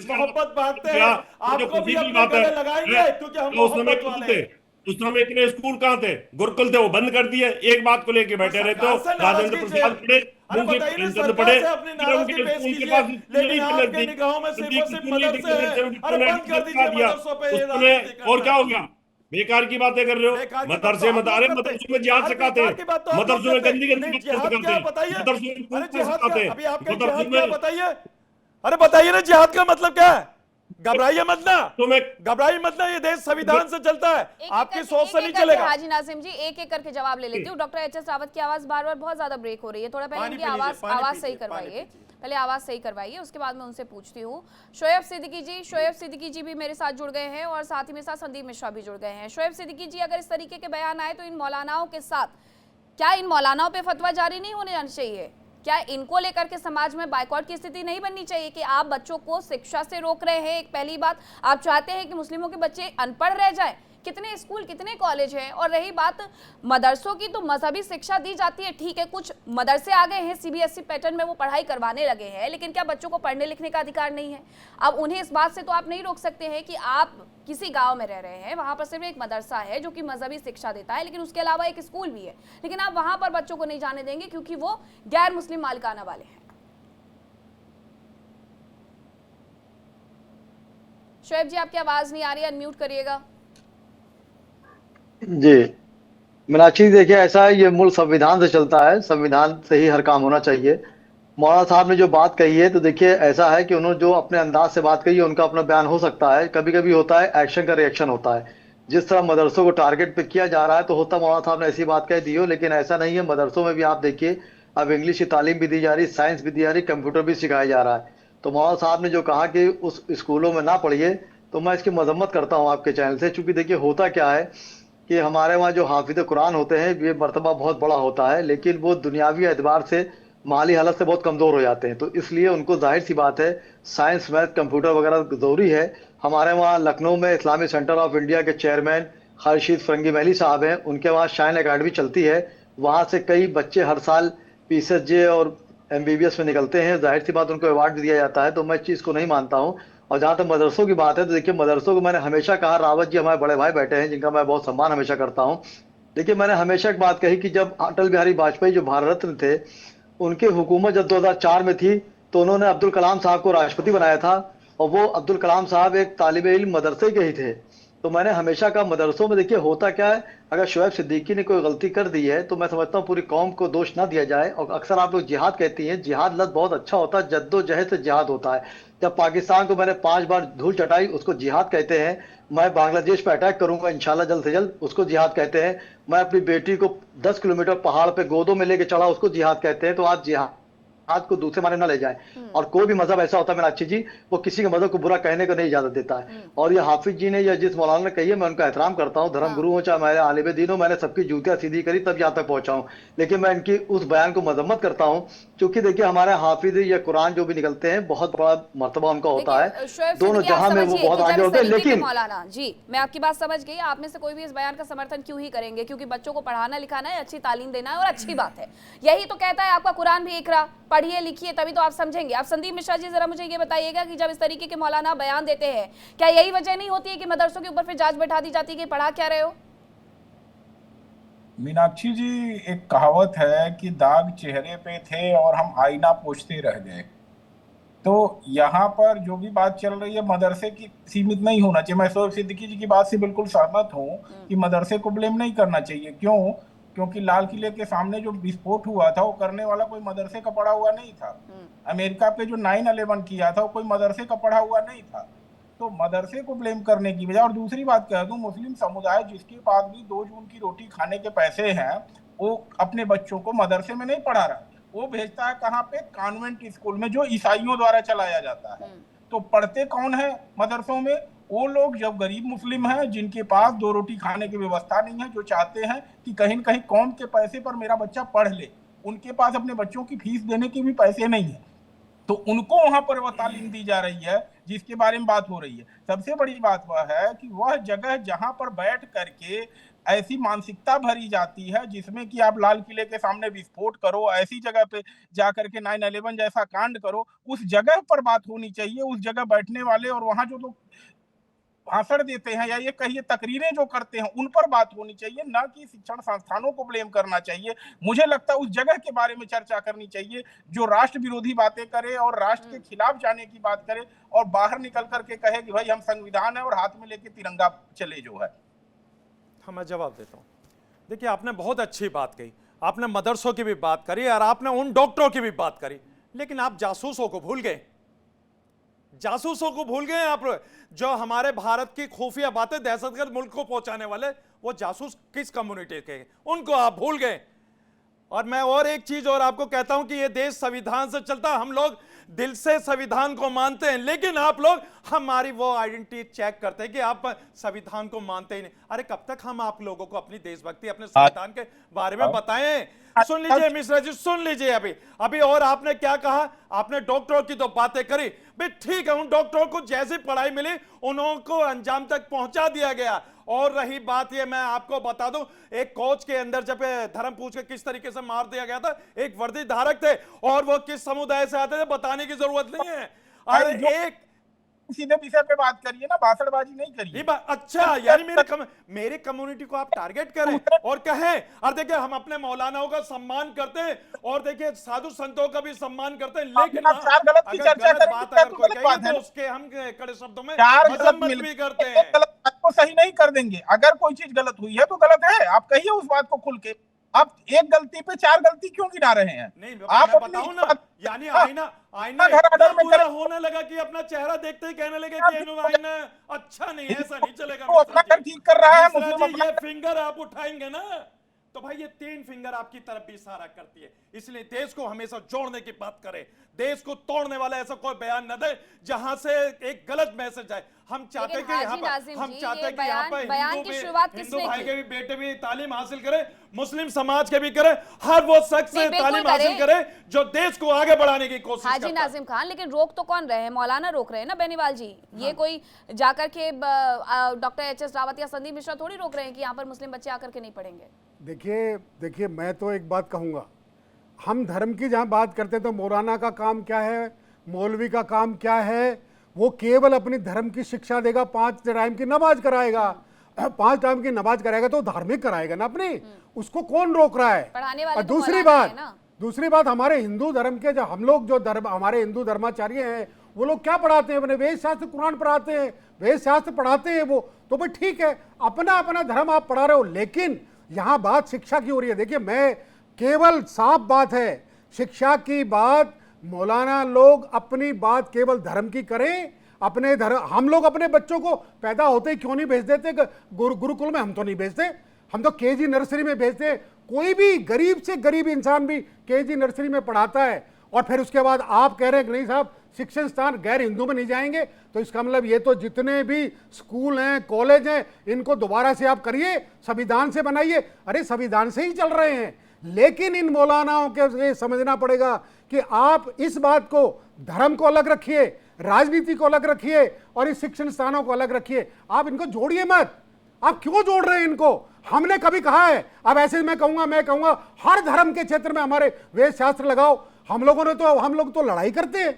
मोहब्बत बांटते हैं, आपको भी अपने बात है गले लगाएंगे, क्योंकि हम मोहब्बत वाले हैं। उस समय इतने स्कूल कहाँ थे? गुरुकुल थे, वो बंद कर दिए। एक बात को लेके बैठे रहे तो राजेंद्र प्रसाद पढ़े, मुंशी प्रेमचंद पढ़े, उनके स्कूल के पास और क्या हो गया? बेकार की बातें कर रहे हो। मदरसे मदरसों में जिहाद सिखाते हैं, मदरसों में गंदी गंदी सिखाते हैं, मदरसों में सिखाते हैं। बताइए, अरे बताइए ना, जिहाद का मतलब क्या है? घबराइए मत ना, घबराइए मत ना, ये देश संविधान से चलता है, आपकी सोच से नहीं चलेगा। हाजी नाजिम जी, एक एक करके जवाब ले लेती हूँ। Doctor HS. रावत की आवाज बार बार बहुत ज्यादा ब्रेक हो रही है, थोड़ा पहले इनकी आवाज सही करवाइए, पहले आवाज सही करवाइए, उसके बाद मैं उनसे पूछती हूँ। शोएब सिद्दीकी जी भी मेरे साथ जुड़ गए हैं, और साथ ही मेरे साथ संदीप मिश्रा भी जुड़ गए हैं। शोएब सिद्दीकी जी, अगर इस तरीके के बयान आए तो इन मौलानाओं के साथ, क्या इन मौलानाओं पे फतवा जारी नहीं होने जाना चाहिए? क्या इनको लेकर के समाज में बाइकआउट की स्थिति नहीं बननी चाहिए कि आप बच्चों को शिक्षा से रोक रहे हैं? एक पहली बात, आप चाहते हैं कि मुस्लिमों के बच्चे अनपढ़ रह जाएं। कितने स्कूल, कितने कॉलेज हैं? और रही बात मदरसों की, तो मजहबी शिक्षा दी जाती है, ठीक है, कुछ मदरसे आ गए हैं सीबीएसई पैटर्न में, वो पढ़ाई करवाने लगे हैं, लेकिन क्या बच्चों को पढ़ने लिखने का अधिकार नहीं है? अब उन्हें इस बात से तो आप नहीं रोक सकते हैं कि आप किसी गांव में रह रहे हैं, वहां पर सिर्फ एक मदरसा है जो कि मजहबी शिक्षा देता है, लेकिन उसके अलावा एक स्कूल भी है, लेकिन आप वहां पर बच्चों को नहीं जाने देंगे क्योंकि वो गैर मुस्लिम मालिकाना वाले हैं। शोएब जी, आपकी आवाज नहीं आ रही है, अनम्यूट करिएगा। जी मीनाक्षी, देखिए ऐसा है, ये मूल संविधान से चलता है, संविधान से ही हर काम होना चाहिए। मौलाना साहब ने जो बात कही है, तो देखिए ऐसा है कि उन्होंने जो अपने अंदाज से बात कही है, उनका अपना बयान हो सकता है। कभी कभी होता है एक्शन का रिएक्शन होता है, जिस तरह मदरसों को टारगेट पे किया जा रहा है, तो होता मौलाना साहब ने ऐसी बात कह दी हो, लेकिन ऐसा नहीं है। मदरसों में भी आप देखिए, अब इंग्लिश की तालीम भी दी जा रही, साइंस भी दी जा रही, कंप्यूटर भी सिखाया जा रहा है। तो मौलाना साहब ने जो कहा कि उस स्कूलों में ना पढ़िए, तो मैं इसकी मजम्मत करता हूँ आपके चैनल से। चूंकि देखिए होता क्या है कि हमारे वहाँ जो हाफिज कुरान होते हैं, ये मर्तबा बहुत बड़ा होता है, लेकिन वो दुनियावी एतबार से माली हालत से बहुत कमजोर हो जाते हैं। तो इसलिए उनको जाहिर सी बात है साइंस मैथ कंप्यूटर वगैरह जरूरी है। हमारे वहाँ लखनऊ में इस्लामिक सेंटर ऑफ इंडिया के चेयरमैन खर्शीद फरंगी महली साहब हैं, उनके वहाँ शाइन एकेडमी चलती है। वहाँ से कई बच्चे हर साल पीसीएसजे और एमबीबीएस में निकलते हैं, जाहिर सी बात उनको अवार्ड भी दिया जाता है। तो मैं इस चीज़ को नहीं मानता हूँ। और जहाँ तक मदरसों की बात है तो देखिए, मदरसों को मैंने हमेशा कहा, रावत जी हमारे बड़े भाई बैठे हैं जिनका मैं बहुत सम्मान हमेशा करता हूँ। देखिए, मैंने हमेशा एक बात कही कि जब अटल बिहारी वाजपेयी जो भारत रत्न थे, उनकी हुकूमत जब 2004 में थी तो उन्होंने अब्दुल कलाम साहब को राष्ट्रपति बनाया था, और वो अब्दुल कलाम साहब एक तालिबे इल्म मदरसे के ही थे। तो मैंने हमेशा कहा मदरसों में देखिए होता क्या है, अगर शुएब सिद्दीकी ने कोई गलती कर दी है तो मैं समझता हूँ पूरी कौम को दोष ना दिया जाए। और अक्सर आप लोग जिहाद कहती हैं, जिहाद लफ्ज़ बहुत अच्छा होता है, जद्दोजहद से जिहाद होता है। जब पाकिस्तान को मैंने 5 बार धूल चटाई, उसको जिहाद कहते हैं। मैं बांग्लादेश पर अटैक करूंगा इंशाल्लाह जल्द से जल्द, उसको जिहाद कहते हैं। मैं अपनी बेटी को 10 किलोमीटर पहाड़ पे गोदों में लेके चढ़ा, उसको जिहाद कहते हैं। तो आज जिहाद को दूसरे माने ना ले जाए। और कोई भी मजहब ऐसा होता है मीनाक्षी जी, वो किसी के मजहब को बुरा कहने को नहीं इजाजत देता है। और ये हाफिज जी ने या जिस मौलाना ने कही है, मैं उनका एहतराम करता हूँ, धर्म गुरु हो चाहे मेरे आलिम दीन हो, मैंने सबकी जूतियां सीधी करी तब यहाँ तक पहुंचा हूँ। लेकिन मैं इनकी उस बयान को मजम्मत करता हूँ, क्योंकि देखिए हमारे हाफिज या कुरान जो भी निकलते हैं बहुत बड़ा मर्तबा उनका होता है, दोनों जहां में वो बहुत आगे होते हैं। लेकिन मौलाना जी, मैं आपकी बात समझ गई। आप में से कोई भी इस बयान का समर्थन क्यों ही करेंगे, क्योंकि बच्चों को पढ़ाना लिखाना है, अच्छी तालीम देना है और अच्छी बात है। यही तो कहता है आपका कुरान भी, इकरा, पढ़िए लिखिए तभी तो आप समझेंगे। आप संदीप मिश्रा जी जरा मुझे ये बताइएगा कि जब इस तरीके के मौलाना बयान देते हैं, क्या यही वजह नहीं होती है कि मदरसों के ऊपर फिर जांच बैठा दी जाती है कि पढ़ा क्या रहे हो? मीनाक्षी जी, एक कहावत है कि दाग चेहरे पे थे और हम आईना पोंछते रह गए। तो यहाँ पर जो भी बात चल रही है मदरसे की सीमित नहीं होना चाहिए। मैं शोएब सिद्दीकी जी की बात से बिल्कुल सहमत हूँ कि मदरसे को ब्लेम नहीं करना चाहिए। क्यों? क्योंकि लाल किले के सामने जो विस्फोट हुआ था वो करने वाला कोई मदरसे का पढ़ा हुआ नहीं था। अमेरिका पे जो 9/11 किया था वो कोई मदरसे का पढ़ा हुआ नहीं था। तो मदरसे को ब्लेम करने की बजाय, और दूसरी बात कह दूं, मुस्लिम समुदाय जिसके पास भी 2 जून की रोटी खाने के पैसे हैं, वो अपने बच्चों को मदरसे में नहीं पढ़ा रहा, वो भेजता है कहाँ पे? कॉन्वेंट स्कूल में, जो ईसाइयों द्वारा चलाया जाता है। तो पढ़ते कौन है मदरसों में? वो लोग जब गरीब मुस्लिम हैं, जिनके पास 2 रोटी खाने की व्यवस्था नहीं है, जो चाहते हैं कि कहीं न कहीं कौम के पैसे पर मेरा बच्चा पढ़ ले, उनके पास अपने बच्चों की फीस देने के भी पैसे नहीं है, तो उनको वहां पर वह तालीम दी जा रही है जिसके बारे में बात हो रही है। सबसे बड़ी बात वह है कि वह जगह जहां पर बैठ करके ऐसी मानसिकता भरी जाती है जिसमें कि आप लाल किले के सामने विस्फोट करो, ऐसी जगह पे जाकर के 9/11 जैसा कांड करो, उस जगह पर बात होनी चाहिए। उस जगह बैठने वाले और वहां जो लोग भाषण देते हैं या ये कहिए तकरीरें जो करते हैं उन पर बात होनी चाहिए, ना कि शिक्षण संस्थानों को ब्लेम करना चाहिए। मुझे लगता है उस जगह के बारे में चर्चा करनी चाहिए जो राष्ट्र विरोधी बातें करे और राष्ट्र के खिलाफ जाने की बात करे, और बाहर निकल करके कहे कि भाई हम संविधान है और हाथ में लेके तिरंगा चले जो है। हाँ, मैं जवाब देता हूँ। देखिए, आपने बहुत अच्छी बात कही, आपने मदरसों की भी बात करी और आपने उन डॉक्टरों की भी बात करी, लेकिन आप जासूसों को भूल गए। जासूसों को भूल गए आप, जो हमारे भारत की खुफिया बातें दहशतगर्द मुल्क को पहुंचाने वाले, वो जासूस किस कम्युनिटी के, उनको आप भूल गए। और मैं और एक चीज और आपको कहता हूं कि ये देश संविधान से चलता है, हम लोग दिल से संविधान को मानते हैं, लेकिन आप लोग हमारी वो आइडेंटिटी चेक करते हैं कि आप संविधान को मानते ही नहीं। अरे कब तक हम आप लोगों को अपनी देशभक्ति, अपने संविधान के बारे में बताएं? सुन लीजिए मिश्रा जी, सुन लीजिए। अभी और आपने क्या कहा? आपने डॉक्टरों की तो बातें करी, भाई ठीक है, उन डॉक्टरों को जैसी पढ़ाई मिली उनको अंजाम तक पहुंचा दिया गया। और रही बात ये, मैं आपको बता दूं, एक कोच के अंदर जब धर्म पूछ के किस तरीके से मार दिया गया था, एक वर्दी धारक थे और वो किस समुदाय से आते थे बताने की जरूरत नहीं है। अरे एक सीधे विषय पे बात करिए ना, भाषणबाजी नहीं करिए। अच्छा, यानी मेरे कम्युनिटी को आप टारगेट करें और कहें, और देखिए हम अपने मौलानाओं का सम्मान करते हैं और देखिए साधु संतों का भी सम्मान करते हैं, लेकिन आप 4 गलत की चर्चा करेंगे तो उसके हम कड़े शब्दों में 4 मजम्मत भी करते हैं। आपको सही नहीं कर देंगे। अगर कोई चीज गलत हुई है तो गलत है, आप कहिए उस बात को खुल के। आप एक गलती पे 4 गलती क्यों गिना रहे हैं? नहीं, आप बताओ ना, यानी आईना इतना बुरा होने लगा कि अपना चेहरा देखते ही कहने लगे कि आईना अच्छा नहीं है, ऐसा नहीं चलेगा। तो अपना घर ठीक कर रहा है, मुस्लिम ये फिंगर आप उठाएंगे ना तो भाई ये तीन फिंगर आपकी तरफ भी इशारा करती है। इसलिए देश को हमेशा जोड़ने की बात करें, देश को तोड़ने वाला ऐसा कोई बयान न दे जहां से एक गलत मैसेज जाए। हम चाहते हैं कि यहाँ पर हम चाहते हैं कि यहाँ पर हिंदू भाई के भी बेटे भी तालीम हासिल करें, मुस्लिम समाज के भी करें, हर वो शख्स तालीम हासिल करे जो देश को आगे बढ़ाने की कोशिश हाजी नाजिम खान, लेकिन रोक तो कौन रहे हैं? मौलाना रोक रहे हैं ना बेनीवाल जी। ये कोई जाकर के डॉक्टर एच.एस. रावत या संदीप मिश्रा थोड़ी रोक रहे हैं कि यहाँ पर मुस्लिम बच्चे आकर के नहीं पढ़ेंगे। देखिए मैं तो एक बात कहूँगा, हम धर्म की जहाँ बात करते तो मौलाना का काम क्या है, मौलवी का काम क्या है? वो केवल अपनी धर्म की शिक्षा देगा, 5 टाइम की नमाज कराएगा। 5 टाइम की नमाज कराएगा तो धार्मिक कराएगा ना अपनी, उसको कौन रोक रहा है? पढ़ाने वाले और दूसरी बात हमारे हिंदू धर्म के जो हम लोग जो धर्म हमारे हिंदू धर्माचार्य हैं वो लोग क्या पढ़ाते हैं? अपने वेद शास्त्र कुरान पढ़ाते हैं, वेद शास्त्र पढ़ाते हैं वो तो भाई ठीक है, अपना अपना धर्म आप पढ़ा रहे हो, लेकिन यहाँ बात शिक्षा की हो रही है। देखिए मैं केवल साफ बात है, शिक्षा की बात मौलाना लोग अपनी बात केवल धर्म की करें, अपने धर्म। हम लोग अपने बच्चों को पैदा होते ही क्यों नहीं भेज देते गुरुकुल में? हम तो नहीं भेजते, हम तो केजी नर्सरी में भेजते। कोई भी गरीब से गरीब इंसान भी केजी नर्सरी में पढ़ाता है, और फिर उसके बाद आप कह रहे हैं कि नहीं साहब शिक्षण स्थान गैर हिंदू में नहीं जाएंगे, तो इसका मतलब ये तो जितने भी स्कूल हैं कॉलेज हैं इनको दोबारा से आप करिए, संविधान से बनाइए। अरे संविधान से ही चल रहे हैं, लेकिन इन मौलानाओं के समझना पड़ेगा कि आप इस बात को, धर्म को अलग रखिए, राजनीति को अलग रखिए और इस शिक्षण स्थानों को अलग रखिए। आप इनको जोड़िए मत। आप क्यों जोड़ रहे हैं इनको? हमने कभी कहा है? अब ऐसे मैं कहूंगा हर धर्म के क्षेत्र में हमारे वेद शास्त्र लगाओ। हम लोग तो लड़ाई करते हैं।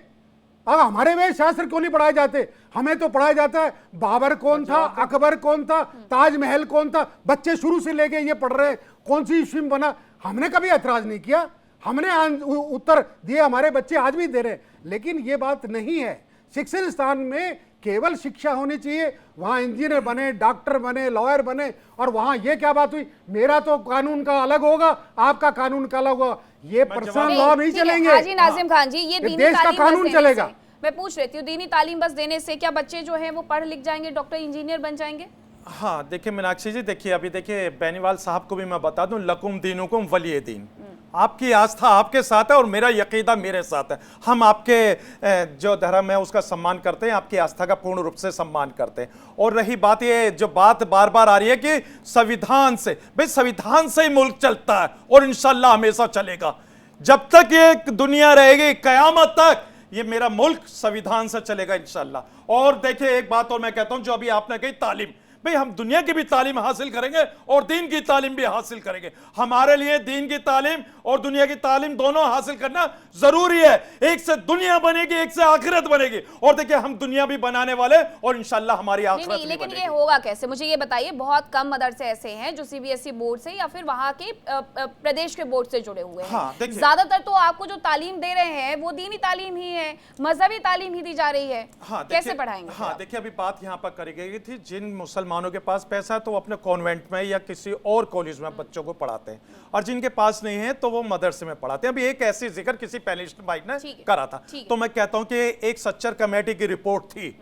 अब हमारे वेद शास्त्र क्यों नहीं पढ़ाए जाते? हमें तो पढ़ाया जाता है बाबर कौन था, अकबर कौन था, ताजमहल कौन था, बच्चे शुरू से लेके ये पढ़ रहे हैं कौन सी ईस्वी में बना। हमने कभी ऐतराज नहीं किया, हमने उत्तर दिए, हमारे बच्चे आज भी दे रहे हैं। लेकिन ये बात नहीं है। शिक्षण स्थान में केवल शिक्षा होनी चाहिए, वहाँ इंजीनियर बने, डॉक्टर बने, लॉयर बने। और वहाँ ये क्या बात हुई, मेरा तो कानून का अलग होगा, आपका कानून का अलग होगा, ये पर्सनल लॉ नहीं चलेंगे। हाजी नाजिम खान जी, ये देश का कानून चलेगा। मैं पूछ रही थी, दीनी तालीम बस देने से क्या बच्चे जो हैं वो पढ़ लिख जाएंगे, डॉक्टर इंजीनियर बन जाएंगे? हाँ देखिए मीनाक्षी जी, देखिए अभी देखिए बेनीवाल साहब को भी मैं बता दूं, लकुम दीनुकुम वलिय दीन। आपकी आस्था आपके साथ है और मेरा यकीदा मेरे साथ है। हम आपके जो धर्म है उसका सम्मान करते हैं, आपकी आस्था का पूर्ण रूप से सम्मान करते हैं। और रही बात ये जो बात बार बार आ रही है कि संविधान से, भाई संविधान से ही मुल्क चलता है और इंशाल्लाह हमेशा चलेगा। जब तक ये दुनिया रहेगी कयामत तक ये मेरा मुल्क संविधान से चलेगा इंशाल्लाह। और देखिए एक बात और मैं कहता हूं, जो अभी आपने कही तालीम, भाई हम दुनिया की भी तालीम हासिल करेंगे और दीन की तालीम भी हासिल करेंगे। हमारे लिए दीन की तालीम और दुनिया की तालीम दोनों हासिल करना जरूरी है। एक से दुनिया बनेगी, एक से आखिरत बनेगी। और देखिए हम दुनिया भी बनाने वाले और इंशाल्लाह हमारी आखिरत भी लेकिन बनेगी। ये होगा कैसे, मुझे ये बताइए। बहुत कम मदरसे ऐसे हैं जो सीबीएसई बोर्ड से या फिर वहां के प्रदेश के बोर्ड से जुड़े हुए हैं। ज्यादातर तो आपको जो तालीम दे रहे हैं वो दीनी तालीम ही है, मजहबी तालीम ही दी जा रही है। कैसे पढ़ाएंगे? हाँ देखिए अभी बात यहाँ पर करी गई थी, जिन मुसलमानों के पास पैसा है तो अपने कॉन्वेंट में या किसी और कॉलेज में बच्चों को पढ़ाते हैं, और जिनके पास नहीं है तो वो मदरसे में पढ़ाते हैं। अभी एक ऐसी जिक्र किसी पैनलिस्ट भाई ने करा था, तो मैं कहता हूं कि एक सच्चर कमेटी की रिपोर्ट थी।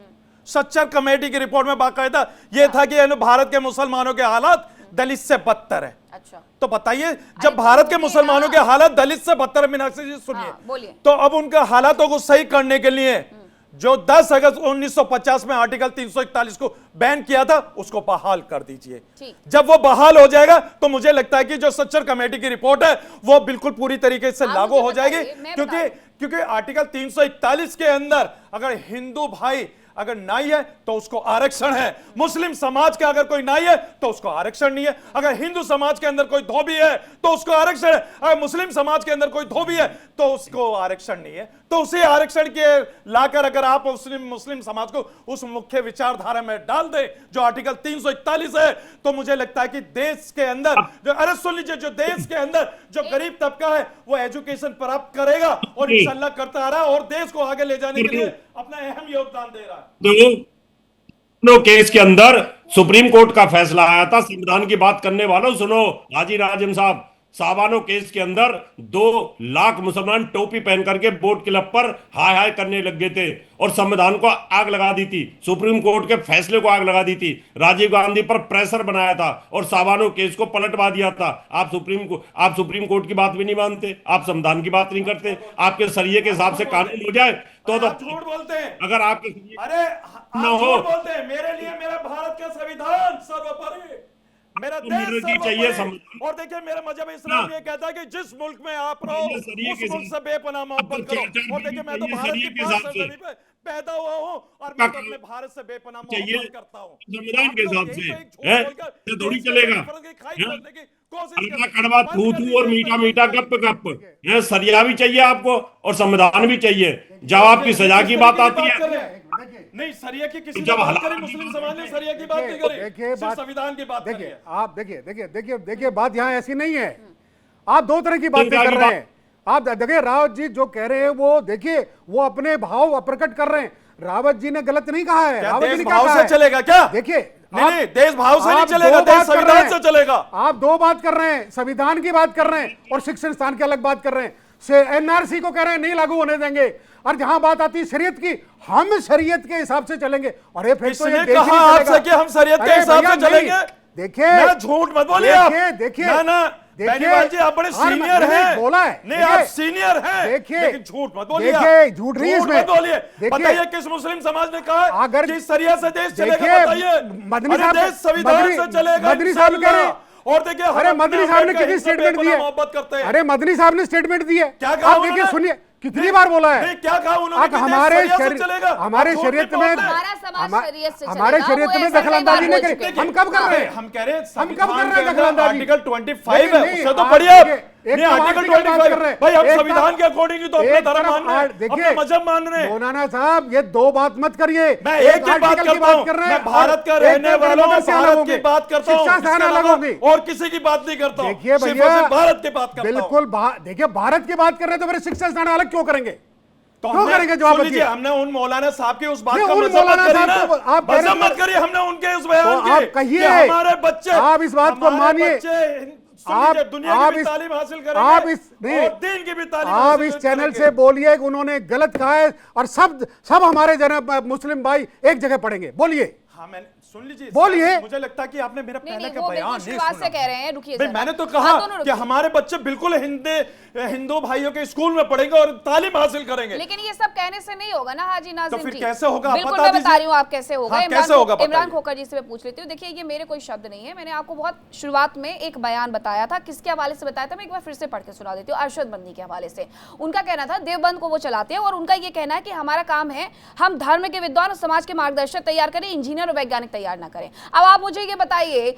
सच्चर कमेटी की रिपोर्ट में बाकायदा ये था कि भारत के मुसलमानों के हालात दलित से बदतर है। अच्छा, तो बताइए जब भारत के मुसलमानों के हालात दलित से बदतर है, मीनाक्षी जी सुनिए, तो अब उनके हालातों को सही करने के लिए जो 10 अगस्त 1950 में आर्टिकल 341 को बैन किया था उसको बहाल कर दीजिए। जब वो बहाल हो जाएगा तो मुझे लगता है कि जो सच्चर कमेटी की रिपोर्ट है वो बिल्कुल पूरी तरीके से लागू हो जाएगी, क्योंकि आर्टिकल 341 के अंदर अगर हिंदू भाई अगर नाई है तो उसको आरक्षण है, मुस्लिम समाज का अगर कोई नाई है तो उसको आरक्षण नहीं है, अगर हिंदू समाज के अंदर कोई धोबी है तो उसको आरक्षण है, अगर मुस्लिम समाज के अंदर कोई धोबी है तो उसको आरक्षण नहीं है। तो उसी आरक्षण के लाकर अगर आप मुस्लिम समाज को उस मुख्य विचारधारा में डाल दे जो आर्टिकल 341 है, तो मुझे लगता है कि देश के अंदर जो, अरे सुन लीजिए, जो देश के अंदर जो गरीब तबका है वो एजुकेशन प्राप्त करेगा और इंशाल्लाह करता आ रहा है और देश को आगे ले जाने के लिए अपना अहम योगदान दे रहा है। दोनों केस के अंदर सुप्रीम कोर्ट का फैसला आया था। संविधान की बात करने वालों सुनो, हाजी नाजिम साहब, साबानो केस के अंदर 2 लाख मुसलमान टोपी पहन करके बोट क्लब पर हाय हाय करने लग गए थे और संविधान को आग लगा दी थी, सुप्रीम कोर्ट के फैसले को आग लगा दी थी, राजीव गांधी पर प्रेशर बनाया था और साबानो केस को पलटवा दिया था। आप सुप्रीम कोर्ट की बात भी नहीं मानते, आप संविधान की बात नहीं करते। आपके शरीय के हिसाब से कानून हो जाए तो झूठ बोलते हैं। अगर आपके अरे आप ना हो झूठ बोलते हैं। मेरे लिए मेरा भारत का संविधान सर्वोपरि, मेरा तो देश मिलनी चाहिए सर्वोपरि। और देखिए मेरा मजहब इस्लाम ये कहता है कि जिस मुल्क में आप रहो उस मुल्क से बेपनाह मोहब्बत करो। और देखिए मैं तो भारत की पाक सरजमीं पे पैदा हुआ हूँ और मैं तो अपने भारत से बेपनाह मोहब्बत करता हूँ। संविधान के हिसाब से ये थोड़ी चलेगा। कड़वा कड़वा थू थू और मीठा मीठा गप गप, ये सरिया भी चाहिए आपको और संविधान भी चाहिए। जब आपकी सजा की बात आती है, नहीं सरिया की किसी जब ने बात हालात- करी, मुस्लिम समाज ने सरिया की बात नहीं करी, सिर्फ संविधान की बात करी है। आप देखिए बात यहाँ ऐसी नहीं है। आप दो तरह की बातें कर रहे हैं। आप देखिए रावत जी जो कह रहे हैं वो देखिए वो अपने भाव प्रकट कर रहे हैं। रावत जी ने गलत नहीं कहा है। क्या रावत जी देश ने क्या भाव कहा से है? चलेगा क्या? देखिए नहीं, देश भाव से नहीं आप चलेगा, दो देश बात कर संविधान रहे हैं। से चलेगा। आप दो बात कर रहे हैं, संविधान की बात कर रहे हैं और शिक्षण स्थान की अलग बात कर रहे हैं। एनआरसी को कह रहे हैं नहीं लागू होने देंगे, और जहां बात आती है शरीयत की, हम शरीयत के हिसाब से चलेंगे। अरे फिर तो ये किसने देश ही कहा नहीं आपसे चलेगा। कि हम शरीयत के अरे हिसाब भैया से चलेंगे? नहीं। देखिए ना झूठ मत बोलिए आप। देखिए ना बेनीवाल जी आप बड़े सीनियर हैं। बोला है नहीं आप सीनियर हैं। देखिए लेकिन झूठ मत बोलिए। देखिए झूठ नहीं इसमें। मत बोलिए। देखिए बताइए किस मुस्लिम समाज ने कहा अगर कि सरिया से देश चलेगा? देखिए, बताइए। मदनी अरे साहब- देश संविधान से चलेगा मदनी साहब कह रहे हैं। और देखिए अरे मदनी साहब ने कितनी स्टेटमेंट दी है? मोहब्बत करते हैं। अरे मदनी साहब ने स्टेटमेंट दी है। क्या कहा आप देखिए उन्होंने? सुनिए कितनी बार बोला है। नहीं, क्या कहा उन्होंने आप कि देश हमारे सरिया से शरीयत चलेगा? हमारे आप झूठ शरीयत नहीं में बोलते। हमारा समाज शरीयत से हमारे चलेगा, शरीयत वो में ऐसा कई दखलंदाजी बार नहीं बोल करें। चुके हम कब कर रहे हैं? हम कह रहे हैं हम कब कर रहे हैं संविधान के दखलंदाजी? आर्टिकल 25 है, नहीं, उससे तो आप पढ़िए। देखिए, एक नहीं तो आर्टिकल आर्टिकल बात 25 कर रहे हैं। भाई हम एक संविधान के अकॉर्डिंग ही तो अपना एक धर्म तरफ मान रहे हैं, देखिए, अपना मजहब मान रहे हैं। मौलाना साहब ये दो बात मत करिए। मैं एक ही बात आर्टिकल की करता हूं। कर रहे हैं मैं भारत का और रहने एक वाला हूं, मदरसे अलग भारत होंगे। की बात करता हूं, शिक्षा इसके स्थान अलग अलावा होंगी। और किसी की बात नहीं करता हूं। देखिए सिर्फ भैया और सिर्फ भारत की बात करता हूं। बिल्कुल देखिए भारत की बात कर रहे हैं तो फिर शिक्षा स्थान अलग क्यों करेंगे? तो क्यों करेंगे जवाब सुन लीजिए, बताइए। हमने उन मौलाना साहब की उस बात नहीं, का उन मजम्मत मौलाना करी साहब ना, को आप कह रहे हैं- मजम्मत करिए हमने उनके उस बयान तो की आप कहिए, कि हमारे बच्चे आप इस बात को हमारे मानिए। बच्चे सुन आप लीजिए, दुनिया आप की भी इस तालीम हासिल आप करेंगे इस नहीं और दीन की भी तालीम आप हासिल इस चैनल करेंगे। से बोलिए कि उन्होंने गलत कहा है और सब हमारे मुस्लिम भाई एक जगह पढ़ेंगे। बोलिए हाँ मैं सुन लीजिए, बोलिए। मुझे लगता है कि आपने मेरा नहीं पहले नहीं का वो बयान बिल्कुल नहीं शुरुआत सुना। से कह रहे हैं, रुकिए भाई जरा। मैंने तो हाँ, कहा दोनों कि रुकिए। हमारे बच्चे बिल्कुल हिंदू भाइयों के स्कूल में पढ़ेंगे और तालीम हासिल करेंगे। लेकिन ये सब कहने से नहीं होगा ना हाजी नाज़िम फिर जी। कैसे होगा? बिल्कुल बता मैं बता दीजिए। रही हूँ आप कैसे होगा। हाँ, कैसे होगा बताइए। इमरान खोखर जी से मैं पूछ लेती हूँ। देखिए ये मेरे कोई शब्द नहीं है, मैंने आपको बहुत शुरुआत में एक बयान बताया था, किसके हवाले से बताया था मैं एक बार फिर से पढ़ के सुना देती हूँ। अरशद बंदी के हवाले से उनका कहना था, देवबंद को वो चलाते हैं और उनका ये कहना है कि हमारा काम है हम धर्म के विद्वान और समाज के मार्गदर्शक तैयार करें, इंजीनियर और वैज्ञानिक तैयार ना करें। अब आप मुझे ये बताइए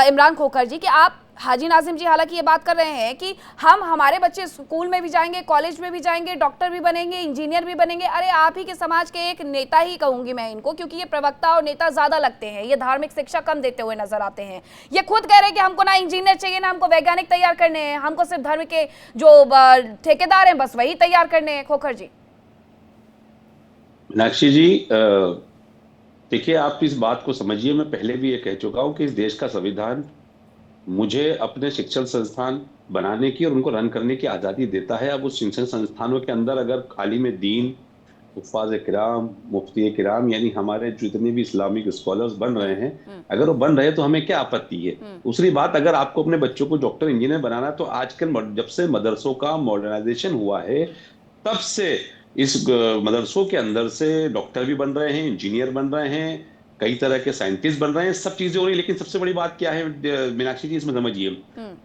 इमरान खोखर जी कि आप हाजी नाजिम जी हालांकि ये बात कर रहे हैं कि हम हमारे बच्चे स्कूल में भी जाएंगे, कॉलेज में भी जाएंगे, डॉक्टर भी बनेंगे, इंजीनियर भी बनेंगे। अरे आप ही के समाज के एक नेता ही कहूंगी मैं इनको, क्योंकि ये प्रवक्ता और नेता ज्यादा लगते हैं, ये धार्मिक शिक्षा कम देते हुए नजर आते हैं। ये खुद कह रहे हैं कि हमको ना इंजीनियर चाहिए ना हमको वैज्ञानिक तैयार करने हैं, हमको सिर्फ धर्म के जो ठेकेदार हैं बस वही तैयार करने हैं। खोखर जी। मीनाक्षी जी देखिए, आप इस बात को समझिए, मैं पहले भी ये कह चुका हूं कि इस देश का संविधान मुझे अपने शिक्षण संस्थान बनाने की और उनको रन करने की आज़ादी देता है। अब उस शिक्षण संस्थानों के अंदर अगर आलिम दीन, हुफ़ाज़ किराम, मुफ्ती किराम यानी हमारे जितने भी इस्लामिक स्कॉलर्स बन रहे हैं, अगर वो बन रहे हैं तो हमें क्या आपत्ति है। दूसरी बात, अगर आपको अपने बच्चों को डॉक्टर इंजीनियर बनाना है तो आजकल जब से मदरसों का मॉडर्नाइजेशन हुआ है तब से इस मदरसों के अंदर से डॉक्टर भी बन रहे हैं, इंजीनियर बन रहे हैं, कई तरह के साइंटिस्ट बन रहे हैं, सब चीजें हो रही है। लेकिन सबसे बड़ी बात क्या है मीनाक्षी जी, इसमें समझिए,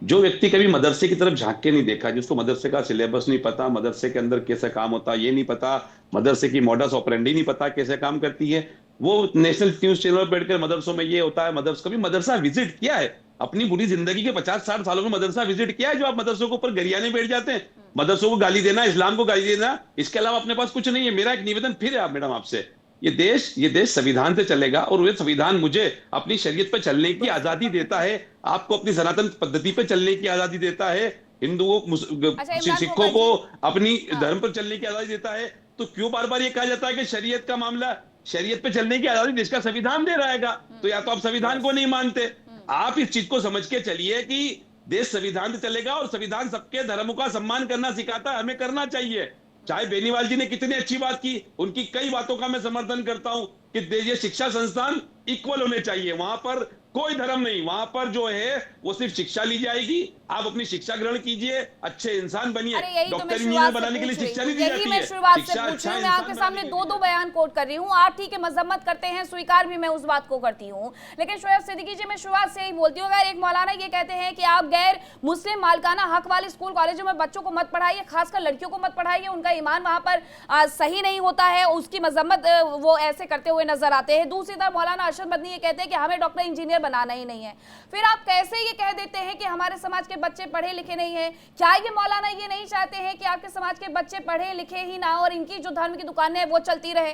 जो व्यक्ति कभी मदरसे की तरफ झांक के नहीं देखा, जिसको मदरसे का सिलेबस नहीं पता, मदरसे के अंदर कैसे काम होता है ये नहीं पता, मदरसे की मॉडस ऑपरेंडी नहीं पता कैसे काम करती है, वो नेशनल न्यूज चैनल पर बैठकर मदरसों में ये होता है, कभी मदरसा विजिट किया है? अपनी पूरी जिंदगी के 50-60 सालों में मदरसा विजिट किया है? जो आप मदरसों के ऊपर गरियाने बैठ जाते हैं, मदरसों को गाली देना, इस्लाम को गाली देना, इसके अलावा अपने पास कुछ नहीं है। मेरा एक निवेदन फिर है आप मैडम आपसे, ये देश संविधान से चलेगा और ये संविधान मुझे अपनी शरीयत पे चलने की आजादी देता है, आपको अपनी सनातन पद्धति पे चलने की आजादी देता है, हिंदुओं सिखों को अपनी धर्म पर चलने की आजादी देता है। तो क्यों बार बार ये कहा जाता है कि शरीयत का मामला, शरीयत पे चलने की आजादी देश का संविधान दे रहेगा? तो या तो आप संविधान को नहीं मानते, आप इस चीज को समझ के चलिए कि देश संविधान से चलेगा और संविधान सबके धर्मों का सम्मान करना सिखाता है, हमें करना चाहिए। चाहे बेनीवाल जी ने कितनी अच्छी बात की, उनकी कई बातों का मैं समर्थन करता हूं कि ये शिक्षा संस्थान इक्वल होने चाहिए, वहां पर कोई धर्म नहीं, वहां पर जो है वो सिर्फ शिक्षा ली जाएगी। आप अपनी शिक्षा ग्रहण कीजिए, अच्छे इंसान बनिए। डॉक्टर इंजीनियर बनाने के लिए शिक्षा नहीं दी जाती है। मैं शुरुआत से पूछ रही हूँ, मैं आपके सामने दो बयान कोट कर रही हूँ। आप ठीक है मजम्मत करते हैं, स्वीकार भी मैं उस बात को करती हूँ, लेकिन शोएब सिद्दीकी जी मैं शुरुआत से ही बोलती हूँ, अगर एक मौलाना ये कहते हैं कि आप गैर मुस्लिम मालिकाना हक वाले स्कूल कॉलेजों में बच्चों को मत पढ़ाइए, खासकर लड़कियों को मत पढ़ाइए, उनका ईमान वहां पर सही नहीं होता है, उसकी मजम्मत वो ऐसे करते हुए नजर आते हैं। दूसरी तरफ मौलाना अरशद मदनी ये कहते हैं कि हमें डॉक्टर इंजीनियर बनाना ही नहीं है। फिर आप कैसे ये कह देते हैं कि हमारे समाज के बच्चे पढ़े लिखे नहीं हैं? क्या ये मौलाना ये नहीं चाहते हैं कि आपके समाज के बच्चे पढ़े लिखे ही ना और इनकी जो धर्म की दुकानें हैं वो चलती रहे?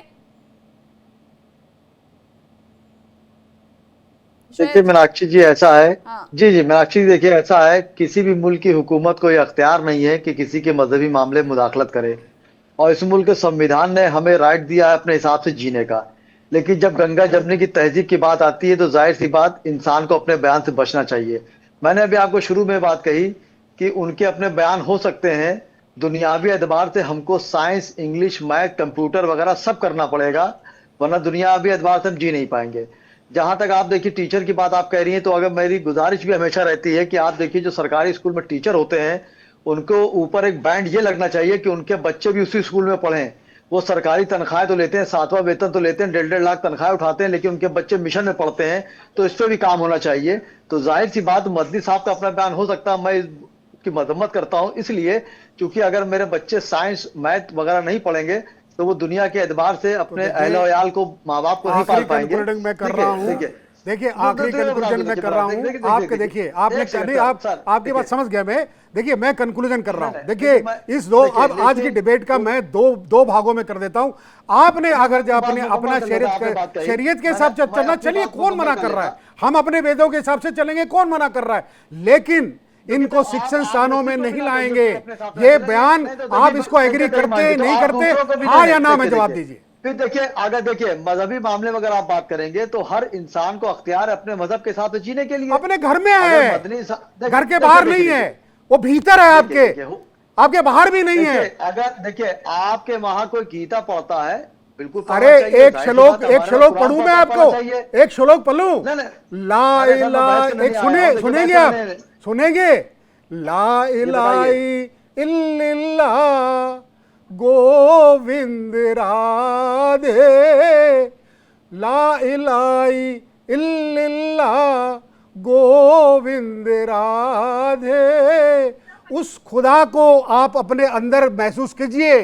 देखिए मीनाक्षी जी ऐसा है, जी मीनाक्षी जी देखिए ऐसा है, किसी भी मुल्क की हुकूमत को ये अख्तियार नहीं है कि किसी के मजहबी मामले में मुदाखलत करे, और इस मुल्क के संविधान ने हमें राइट दिया है अपने हिसाब से जीने का। लेकिन जब गंगा जमने की तहजीब की बात आती है तो जाहिर सी बात इंसान को अपने बयान से बचना चाहिए। मैंने अभी आपको शुरू में बात कही कि उनके अपने बयान हो सकते हैं, दुनियावी एतबार से हमको साइंस, इंग्लिश, मैथ, कंप्यूटर वगैरह सब करना पड़ेगा, वरना दुनियावी एतबार से हम जी नहीं पाएंगे। जहां तक आप देखिए टीचर की बात आप कह रही हैं, तो अगर मेरी गुजारिश भी हमेशा रहती है कि आप देखिए जो सरकारी स्कूल में टीचर होते हैं उनको ऊपर एक बैंड ये लगना चाहिए कि उनके बच्चे भी उसी स्कूल में पढ़ें। वो सरकारी तनख्वाहें तो लेते हैं, 7वां वेतन तो लेते हैं, 1.5 लाख तनख्वाहें उठाते हैं, लेकिन उनके बच्चे मिशन में पढ़ते हैं, तो इस पर भी काम होना चाहिए। तो जाहिर सी बात मदनी साहब का अपना बयान हो सकता है, मैं इसकी मजम्मत करता हूं इसलिए क्योंकि अगर मेरे बच्चे साइंस, मैथ वगैरह नहीं पढ़ेंगे तो वो दुनिया के एतबार से अपने अहल वयाल को, माँ बाप को नहीं पाल पाएंगे। मैं कर रहा हूँ, देखिए आखिरी कंक्लूजन मैं कर रहा हूँ, आपके देखिए आपने आपकी बात समझ गया मैं। देखिए मैं कंक्लूजन कर रहा हूँ, देखिए इस दो अब आज की डिबेट का मैं दो भागों में कर देता हूँ। आपने अगर जो अपना शरीयत के हिसाब से चलना, चलिए कौन मना कर रहा है, हम अपने वेदों के हिसाब से चलेंगे, कौन मना कर रहा है, लेकिन इनको शिक्षण स्थानों में नहीं लाएंगे। ये बयान आप इसको एग्री करते नहीं करते, हाँ या ना में जवाब दीजिए। फिर देखिए अगर देखिए मजहबी मामले में अगर आप बात करेंगे तो हर इंसान को अख्तियार है अपने मजहब के साथ जीने के लिए। अपने घर में है, घर के बाहर नहीं है, वो भीतर है आपके बाहर भी नहीं है। अगर देखिए आपके वहां कोई गीता पढ़ता है, बिल्कुल। अरे एक श्लोक पढ़ूं मैं आपको, एक श्लोक पढ़ूं। ला इलाहा, एक सुनेंगे आप, सुनेंगे, ला इलाहा इल्लल्लाह गोविंद राधे, ला इलाहा इल्लल्लाह गोविंद राधे। उस खुदा को आप अपने अंदर महसूस कीजिए,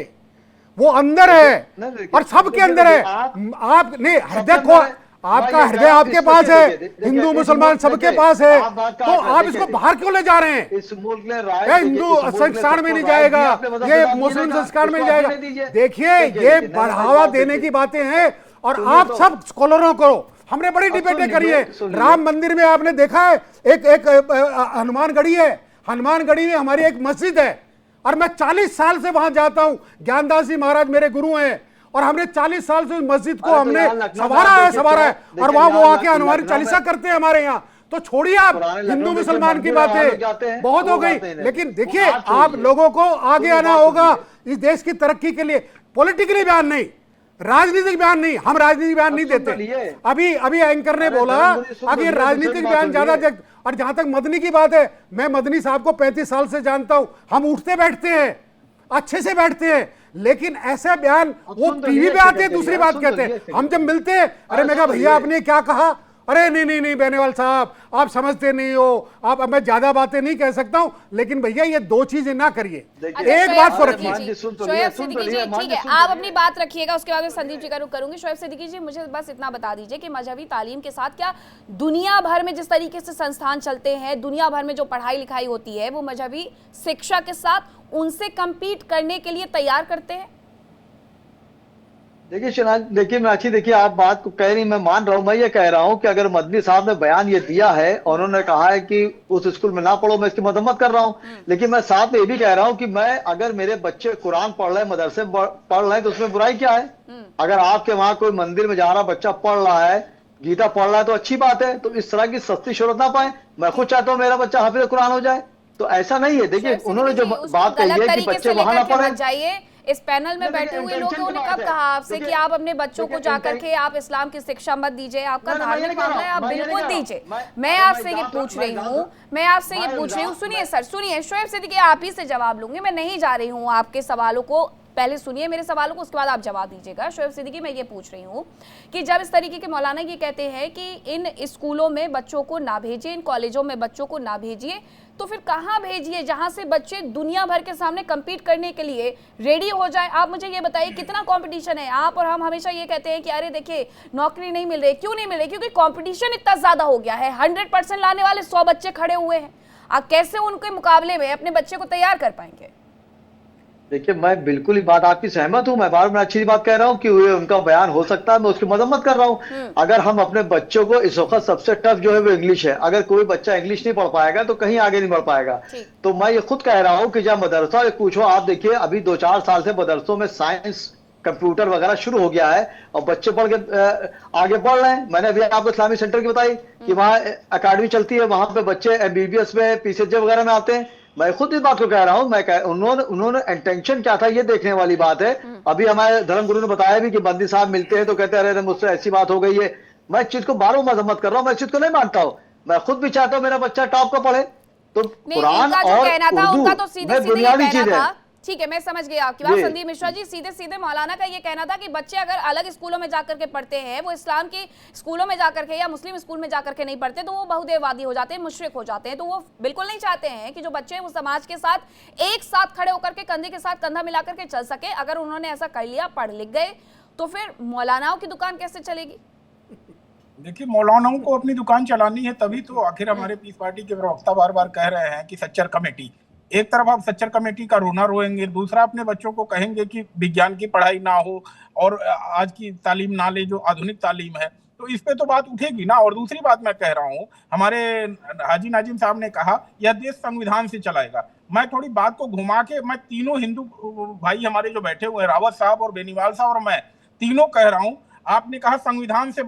वो अंदर है और सबके अंदर है। आप नहीं, हृदय को आपका हृदय आपके पास है, हिंदू मुसलमान सबके पास है, तो आप इसको बाहर क्यों ले जा रहे हैं? इस मुल्क ने हिंदू संस्कार में नहीं जाएगा, ये मुस्लिम संस्कार में नहीं जाएगा। देखिए ये बढ़ावा देने की बातें हैं और आप सब स्कॉलरों को, हमने बड़ी डिबेटें करी है। राम मंदिर में आपने देखा है एक हनुमानगढ़ी है, हनुमानगढ़ी में हमारी एक मस्जिद है और मैं 40 साल से वहां जाता हूं। ज्ञानदास जी महाराज मेरे गुरु हैं और हमने 40 साल से उस मस्जिद को हमने संवारा है और वहां वो आके हनुमान चालीसा करते हैं हमारे यहाँ। तो छोड़िए आप हिंदू मुसलमान की बातें, बहुत हो गई। लेकिन देखिए आप लोगों को आगे आना होगा इस देश की तरक्की के लिए। पॉलिटिकली बयान नहीं, राजनीतिक बयान नहीं, हम राजनीतिक बयान नहीं देते। अभी एंकर ने बोला अगर राजनीतिक बयान ज्यादा, और जहां तक मदनी की बात है, मैं मदनी साहब को 35 साल से जानता हूं, हम उठते बैठते हैं, अच्छे से बैठते हैं, लेकिन ऐसा बयान वो टीवी पे आते हैं, दूसरी बात कहते हैं। हम जब मिलते हैं, अरे मैं कहा भैया आपने क्या कहा, अरे नहीं बेनीवाल साहब आप समझते नहीं हो, आप, अब मैं ज्यादा बातें नहीं कह सकता हूं, लेकिन भैया ये दो चीजें ना करिए, एक बात को रखिए। शोएब सिद्दीकी जी ठीक है, आप अपनी बात रखिएगा, उसके बाद मैं संदीप जी का रुख करूंगी। शोएब सिद्दीकी जी मुझे बस इतना बता दीजिए कि मजहबी तालीम के साथ क्या दुनिया भर में जिस तरीके से संस्थान चलते हैं, दुनिया भर में जो पढ़ाई लिखाई होती है, वो मजहबी शिक्षा के साथ उनसे कम्पीट करने के लिए तैयार करते हैं? देखिए मीनाक्षी, देखिए आप बात को कह रही, मैं मान रहा हूं, मैं ये कह रहा हूं कि अगर मदनी साहब ने बयान ये दिया है और उन्होंने कहा है कि उस स्कूल में ना पढ़ो, मैं इसकी मजम्मत कर रहा हूं, लेकिन मैं साथ में ये भी कह रहा हूं कि मैं अगर मेरे बच्चे कुरान पढ़ रहे हैं, मदरसे पढ़ रहे हैं, तो उसमें बुराई क्या है? अगर आपके वहां कोई मंदिर में जा रहा बच्चा पढ़ रहा है, गीता पढ़ रहा है तो अच्छी बात है, तो इस तरह की सस्ती शोहरत ना पाए। मैं खुद चाहता हूँ मेरा बच्चा हाफिज कुरान हो जाए, तो ऐसा नहीं है। देखिए उन्होंने जो बात कही है कि बच्चे वहां ना पढ़े। जाइए, इस पैनल में बैठे हुए लोग उन्होंने कब कहा आपसे कि आप अपने बच्चों को जाकर के आप इस्लाम की शिक्षा मत दीजिए, आपका धार्मिक मामला है, आप बिल्कुल दीजिए। मैं आपसे ये पूछ रही हूँ, सुनिए सर, सुनिए, शोएब सिद्दीकी आप ही से जवाब लूंगी, मैं नहीं जा रही हूँ आपके सवालों को, पहले सुनिए मेरे सवालों को, उसके बाद आप जवाब दीजिएगा। शोएब सिद्दीकी, मैं ये पूछ रही हूँ कि जब इस तरीके के मौलाना ये कहते हैं कि इन स्कूलों में बच्चों को ना भेजिए, इन कॉलेजों में बच्चों को ना भेजिए, तो फिर कहाँ भेजिए जहां से बच्चे दुनिया भर के सामने compete करने के लिए रेडी हो जाए? आप मुझे ये बताइए कितना कंपटीशन है। आप और हम हमेशा ये कहते हैं कि अरे देखिए नौकरी नहीं मिल रही, क्यों नहीं मिल रही? क्योंकि कंपटीशन इतना ज्यादा हो गया है। 100% लाने वाले 100 बच्चे खड़े हुए हैं, आप कैसे उनके मुकाबले में अपने बच्चे को तैयार कर पाएंगे? देखिए मैं बिल्कुल ही बात आपकी सहमत हूँ। मैं बार बार अच्छी बात कह रहा हूँ कि उनका बयान हो सकता है, मैं उसकी मजम्मत कर रहा हूँ। अगर हम अपने बच्चों को, इस वक्त सबसे टफ जो है वो इंग्लिश है, अगर कोई बच्चा इंग्लिश नहीं पढ़ पाएगा तो कहीं आगे नहीं बढ़ पाएगा। तो मैं ये खुद कह रहा हूँ कि जब मदरसा पूछो, आप देखिए अभी 2-4 साल से मदरसों में साइंस कंप्यूटर वगैरह शुरू हो गया है और बच्चे पढ़ के आगे बढ़ रहे हैं। मैंने अभी आपको इस्लामिक सेंटर की बताई कि वहाँ अकेडमी चलती है, वहां पे बच्चे MBBS में PCJ वगैरह में आते हैं। मैं खुद इस बात को कह रहा हूँ। उन्होंने इंटेंशन क्या था ये देखने वाली बात है। अभी हमारे धर्मगुरु ने बताया भी कि बंदी साहब मिलते हैं तो कहते हैं अरे मुझसे ऐसी बात हो गई है। मैं इस चीज को बारों मजम्मत कर रहा हूँ, मैं इस चीज को नहीं मानता हूँ। मैं खुद भी चाहता हूँ मेरा बच्चा टॉप का पढ़े। तो कुरान और उर्दू में बुनियादी चीज है। ठीक है, मैं समझ गई आपकी बात। संदीप मिश्रा जी, सीधे सीधे मौलाना का ये कहना था कि बच्चे अगर अलग स्कूलों में जाकर के पढ़ते हैं, वो इस्लाम के स्कूलों में जाकर के या मुस्लिम स्कूल में जाकर के नहीं पढ़ते, तो वो बहुदेववादी हो जाते हैं, मुशरिक हो जाते हैं। तो वो बिल्कुल नहीं चाहते हैं कि जो बच्चे वो समाज के साथ एक साथ खड़े होकर के कंधे के साथ कंधा मिलाकर के चल सके। अगर उन्होंने ऐसा कर लिया, पढ़ लिख गए, तो फिर मौलानाओं की दुकान कैसे चलेगी? देखिए मौलानाओं को अपनी दुकान चलानी है, तभी तो आखिर हमारे पीस पार्टी के प्रवक्ता बार बार कह रहे हैं कि सच्चर कमेटी। एक तरफ आप सच्चर कमेटी का रोना रोएंगे, दूसरा अपने बच्चों को कहेंगे कि विज्ञान की पढ़ाई ना हो और आज की तालीम ना ले जो आधुनिक तालीम है, तो इस पे तो बात उठेगी ना। और दूसरी बात मैं कह रहा हूँ, हमारे हाजी नाजिम साहब ने कहा यह देश संविधान से चलाएगा। मैं थोड़ी बात को घुमा के, मैं तीनों हिंदू भाई हमारे जो बैठे हुए हैं, रावत साहब और बेनीवाल साहब और मैं, तीनों कह रहा हूँ, आपने कहा संविधान से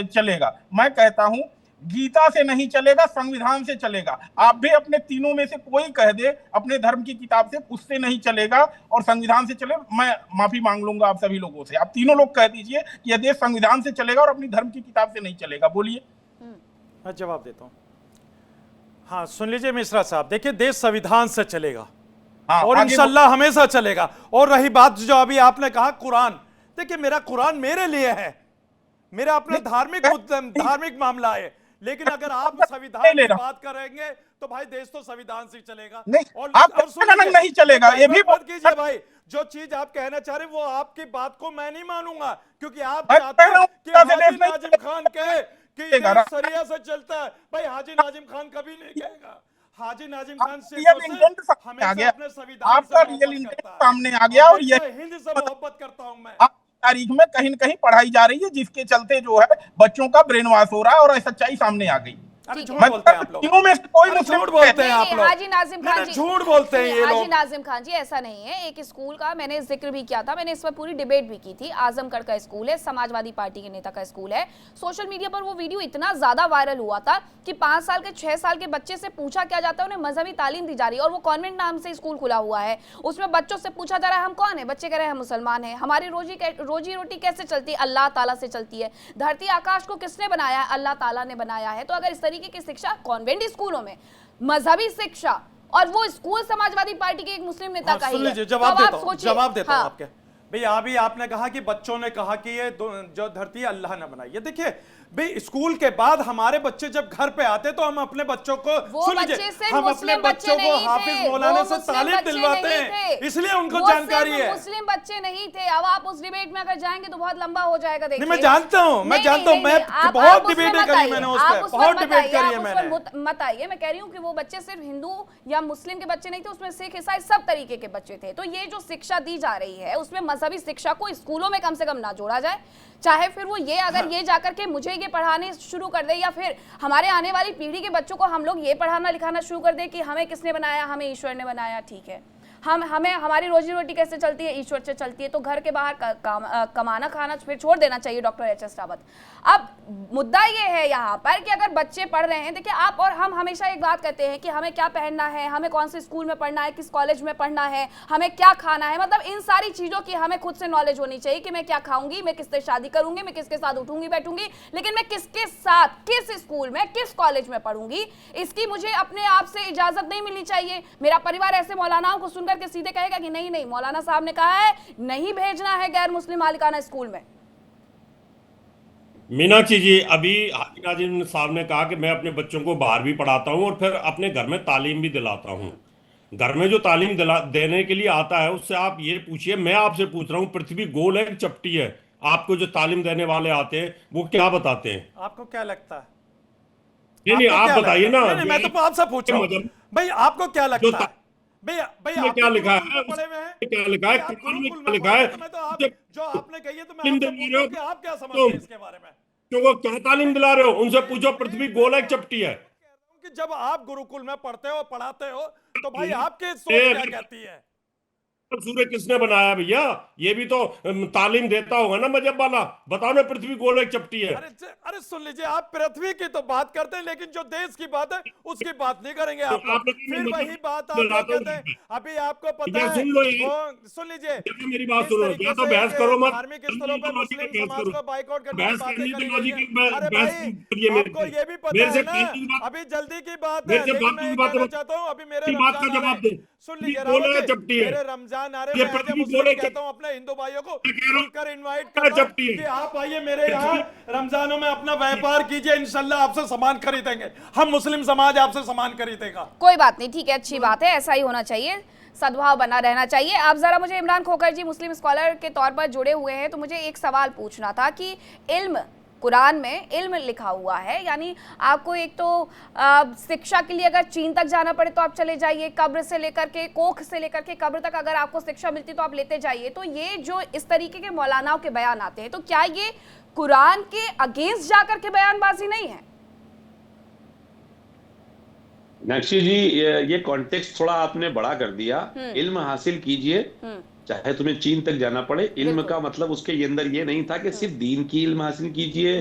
चलेगा, मैं कहता हूँ गीता से नहीं चलेगा, संविधान से चलेगा। आप भी अपने तीनों में से कोई कह दे अपने धर्म की किताब से, उससे नहीं चलेगा और संविधान से चले, मैं माफी मांग लूंगा आप सभी लोगों से। आप तीनों लोग कह दीजिए कि यह देश संविधान से चलेगा और अपनी धर्म की किताब से नहीं चलेगा। बोलिए। मैं जवाब देता हूँ। हाँ सुन लीजिए मिश्रा साहब, देखिए देश संविधान से चलेगा और इंशाल्लाह हमेशा चलेगा। और रही बात जो अभी आपने कहा कुरान, देखिए मेरा कुरान मेरे लिए है, मेरा अपना धार्मिक मामला है, लेकिन अगर आप संविधान की बात करेंगे तो भाई देश तो संविधान से चलेगा। नहीं, आप नहीं चलेगा, ये भी बात कीजिए भाई। जो चीज आप कहना चाह रहे हैं वो आपकी बात को मैं नहीं मानूंगा, क्योंकि आप चाहते हैं कि हाजी नाजिम खान कहे कि देश शरिया से चलता है। भाई हाजी नाजिम खान कभी नहीं कहेगा। हाजी नाजिम खान से हमेशा अपने संविधान सामने आ गया और हिंद से मोहब्बत करता हूं मैं। तारीख में कहीं न कहीं पढ़ाई जा रही है, जिसके चलते जो है बच्चों का ब्रेन वॉश हो रहा है और सच्चाई सामने आ गई। झूठ बोलते हैं आप लोग, तीनों में से कोई झूठ बोलते हैं आप लोग। हाजी नाजिम खान जी झूठ बोलते हैं ये लोग। हाजी नाजिम खान जी ऐसा नहीं है। एक स्कूल का मैंने जिक्र भी किया था, मैंने इस पर पूरी डिबेट भी की थी। आजमगढ़ का स्कूल है, समाजवादी पार्टी के नेता का स्कूल है। सोशल मीडिया पर वो वीडियो इतना ज्यादा वायरल हुआ था कि 5 साल के 6 साल के बच्चे से पूछा क्या जाता है, उन्हें मजहबी तालीम दी जा रही है और वो कॉन्वेंट नाम से स्कूल खुला हुआ है। उसमें बच्चों से पूछा जा रहा है हम कौन है, बच्चे कह रहे हैं हम मुसलमान हैं। हमारी रोजी रोटी कैसे चलती है, अल्लाह ताला से चलती है। धरती आकाश को किसने बनाया है, अल्लाह ताला ने बनाया है। तो अगर इस तरीके की शिक्षा कॉन्वेंट स्कूलों में, मजहबी शिक्षा, और वो स्कूल समाजवादी पार्टी के एक मुस्लिम नेता का ही है, जवाब देता हूं आपके भाई। अभी आपने कहा कि बच्चों ने कहा कि ये जो धरती अल्लाह ने बनाई है। देखिए भाई स्कूल के बाद हमारे बच्चे जब घर पे आते तो हम अपने बच्चों को, सुन लीजिए, हम अपने बच्चों को हाफिज मौलाना से तालीम दिलवाते हैं, इसलिए उनको जानकारी है। मुस्लिम बच्चे नहीं थे। अब आप उस डिबेट में अगर जाएंगे तो बहुत लंबा हो जाएगा। देखिए मैं जानता हूँ, मैं बहुत डिबेट करी मैंने उस पर, बहुत डिबेट करी है मैंने। मत आइए, मैं कह रही हूँ कि वो बच्चे सिर्फ हिंदू या मुस्लिम के बच्चे नहीं थे, उसमें सिख ईसाई सब तरीके के बच्चे थे। तो ये जो शिक्षा दी जा रही है उसमें मजहबी शिक्षा को स्कूलों में कम से कम ना जोड़ा जाए। चाहे फिर वो ये अगर ये जाकर के मुझे ये पढ़ाने शुरू कर दे, या फिर हमारे आने वाली पीढ़ी के बच्चों को हम लोग ये पढ़ाना लिखाना शुरू कर दे कि हमें किसने बनाया, हमें ईश्वर ने बनाया, ठीक है। हमें हमारी रोजी रोटी कैसे चलती है, ईश्वर से चलती है, तो घर के बाहर कमाना खाना फिर छोड़ देना चाहिए डॉक्टर एच.एस. रावत। अब मुद्दा ये है यहाँ पर कि अगर बच्चे पढ़ रहे हैं, देखिए आप और हम हमेशा एक बात कहते हैं कि हमें क्या पहनना है, हमें कौन से स्कूल में पढ़ना है, किस कॉलेज में पढ़ना है, हमें क्या खाना है, मतलब इन सारी चीजों की हमें खुद से नॉलेज होनी चाहिए कि मैं क्या खाऊंगी, मैं किससे शादी करूंगी, मैं किसके साथ उठूंगी बैठूंगी, लेकिन मैं किसके साथ किस स्कूल में किस कॉलेज में पढ़ूंगी इसकी मुझे अपने आप से इजाजत नहीं मिलनी चाहिए। मेरा परिवार ऐसे मौलानाओं को सुनकर के सीधे कहेगा कि नहीं नहीं, मौलाना साहब ने कहा है नहीं भेजना है गैर मुस्लिम मालिकाना स्कूल में। मीनाक्षी जी, अभी हाजी नाजिम साहब ने कहा कि मैं अपने बच्चों को बाहर भी पढ़ाता हूँ और फिर अपने घर में तालीम भी दिलाता हूँ। घर में जो तालीम देने के लिए आता है उससे आप ये पूछिए, मैं आपसे पूछ रहा हूँ, पृथ्वी गोल है कि चपटी है? आपको जो तालीम देने वाले आते हैं वो क्या बताते हैं? आपको क्या लगता है? नहीं, आप बताइए ना। नहीं, मैं तो आपसे पूछ रहा हूँ भाई, आपको क्या लगता है? भाई क्या लिखा है? क्या लिखा है? कुरान में क्या लिखा है? जो आपने कही है तो मैं आपसे पूछ रहा हूं कि आप क्या समझते हैं इसके बारे में? तो वो क्या तालीम दिला रहे हो? उनसे पूछो पृथ्वी गोल है कि चपटी है। कि जब आप गुरुकुल में पढ़ते हो पढ़ाते हो तो भाई आपके सोच क्या कहती है? सूर्य किसने बनाया भैया? ये भी तो तालीम देता होगा ना मजहब वाला। बताओ ना, पृथ्वी गोल है चपटी है? अरे सुन लीजिए, आप पृथ्वी की तो बात करते हैं लेकिन जो देश की बात है उसकी बात नहीं करेंगे आप। फिर वही बात आप कहते हैं। अभी आपको पता है, सुन लीजिए मेरी बात सुनो, या तो बहस करो मत। धार्मिक स्थलों पर मुस्लिम समाज को बाइकआउट करने की बातें अरे भाई आपको ये भी पता है ना, अभी जल्दी की बात है, लेकिन मैं कहना चाहता हूँ अभी मेरे सुन लीजिए मेरे रमजान आ रहे हैं, मुस्लिम कहता हूं अपने हिंदू भाइयों को खुलकर इनवाइट करता हूं कि आप आइए मेरे यहाँ रमजानों में अपना व्यापार कीजिए, इंशाल्लाह आपसे सामान खरीदेंगे, हम मुस्लिम समाज आपसे सामान खरीदेगा। कोई बात नहीं, ठीक है, अच्छी बात है, ऐसा ही होना चाहिए, सद्भाव बना रहना चाहिए। आप जरा मुझे, इमरान खोखर जी मुस्लिम स्कॉलर के तौर पर जुड़े हुए हैं, तो मुझे एक सवाल पूछना था कि इल्म, कुरान में इल्म लिखा हुआ है, यानी आपको एक तो शिक्षा के लिए अगर चीन तक जाना पड़े तो आप चले जाइए, कब्र से लेकर के कोख से लेकर के कब्र तक अगर आपको शिक्षा मिलती तो आप लेते जाइए। तो ये जो इस तरीके के मौलानाओं के बयान आते हैं, तो क्या ये कुरान के अगेंस्ट जाकर के बयानबाजी नहीं है? मीनाक्षी जी, ये कॉन्टेक्स्ट थोड़ा आपने बड़ा कर दिया। इल्म हासिल कीजिए, चाहे तुम्हें चीन तक जाना पड़े। इल्म का मतलब उसके अंदर ये नहीं था कि सिर्फ दीन की इल्म हासिल कीजिए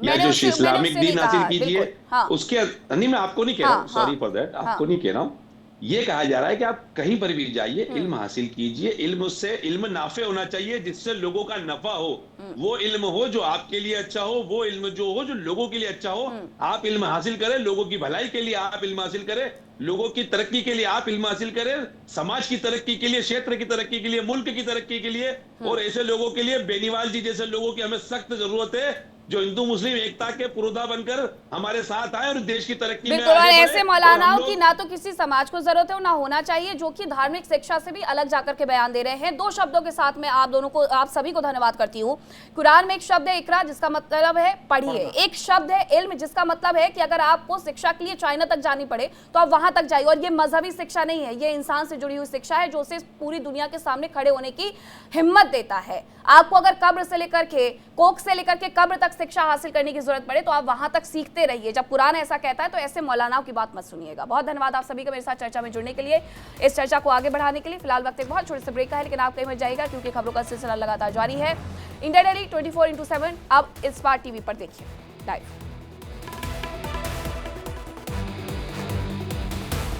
या जो इस्लामिक दीन हासिल कीजिए। उसके नहीं, मैं आपको नहीं कह रहा हूँ, सॉरी फॉर दैट, आपको नहीं कह रहा हूँ। ये कहा जा रहा है कि आप कहीं पर भी जाइए, इल्म हासिल कीजिए। इल्म, उससे इल्म नाफे होना चाहिए, जिससे लोगों का नफा हो। वो इल्म हो जो आपके लिए अच्छा हो, वो इल्म जो हो जो लोगों के लिए अच्छा हो। आप इल्म हासिल करें, लोगों की भलाई के लिए आप इल्म हासिल करें, लोगों की तरक्की के लिए आप इल्म हासिल करें, समाज की तरक्की के लिए, क्षेत्र की तरक्की के लिए, मुल्क की तरक्की के लिए। और ऐसे लोगों के लिए, बेनीवाल जी जैसे लोगों की हमें सख्त जरूरत है, जो हिंदू मुस्लिम एकता के पुरोधा बनकर हमारे साथ आए और देश की तरक्की में आगे बढ़े। ऐसे मौलानाओं की ना तो किसी समाज को जरूरत है, ना होना चाहिए, जो कि धार्मिक शिक्षा से भी अलग जाकर के बयान दे रहे हैं। दो शब्दों के साथ में आप दोनों को, आप सभी को धन्यवाद करती हूँ। कुरान में एक शब्द है इकरा, जिसका मतलब है पढ़िए, एक शब्द है इल्म, जिसका मतलब है कि अगर आपको शिक्षा के लिए चाइना तक जानी पड़े तो आप वहां तक जाइए। और ये मजहबी शिक्षा नहीं है, ये इंसान से जुड़ी हुई शिक्षा है, जो उसे पूरी दुनिया के सामने खड़े होने की हिम्मत देता है। आपको अगर कब्र से लेकर के, कोख से लेकर के कब्र तक शिक्षा हासिल करने की जरूरत पड़े तो आप वहां तक सीखते रहिए। जब कुरान ऐसा कहता है तो ऐसे मौलानाओं की बात मत सुनिएगा। बहुत धन्यवाद आप सभी का मेरे साथ चर्चा में जुड़ने के लिए, इस चर्चा को आगे बढ़ाने के लिए। फिलहाल वक्त एक बहुत छोटे से ब्रेक का है, लेकिन आप कहीं मत जाइएगा क्योंकि खबरों का सिलसिला लगातार जारी है। इंडिया डेली 24x7 अब इस बार टीवी पर देखिए लाइव।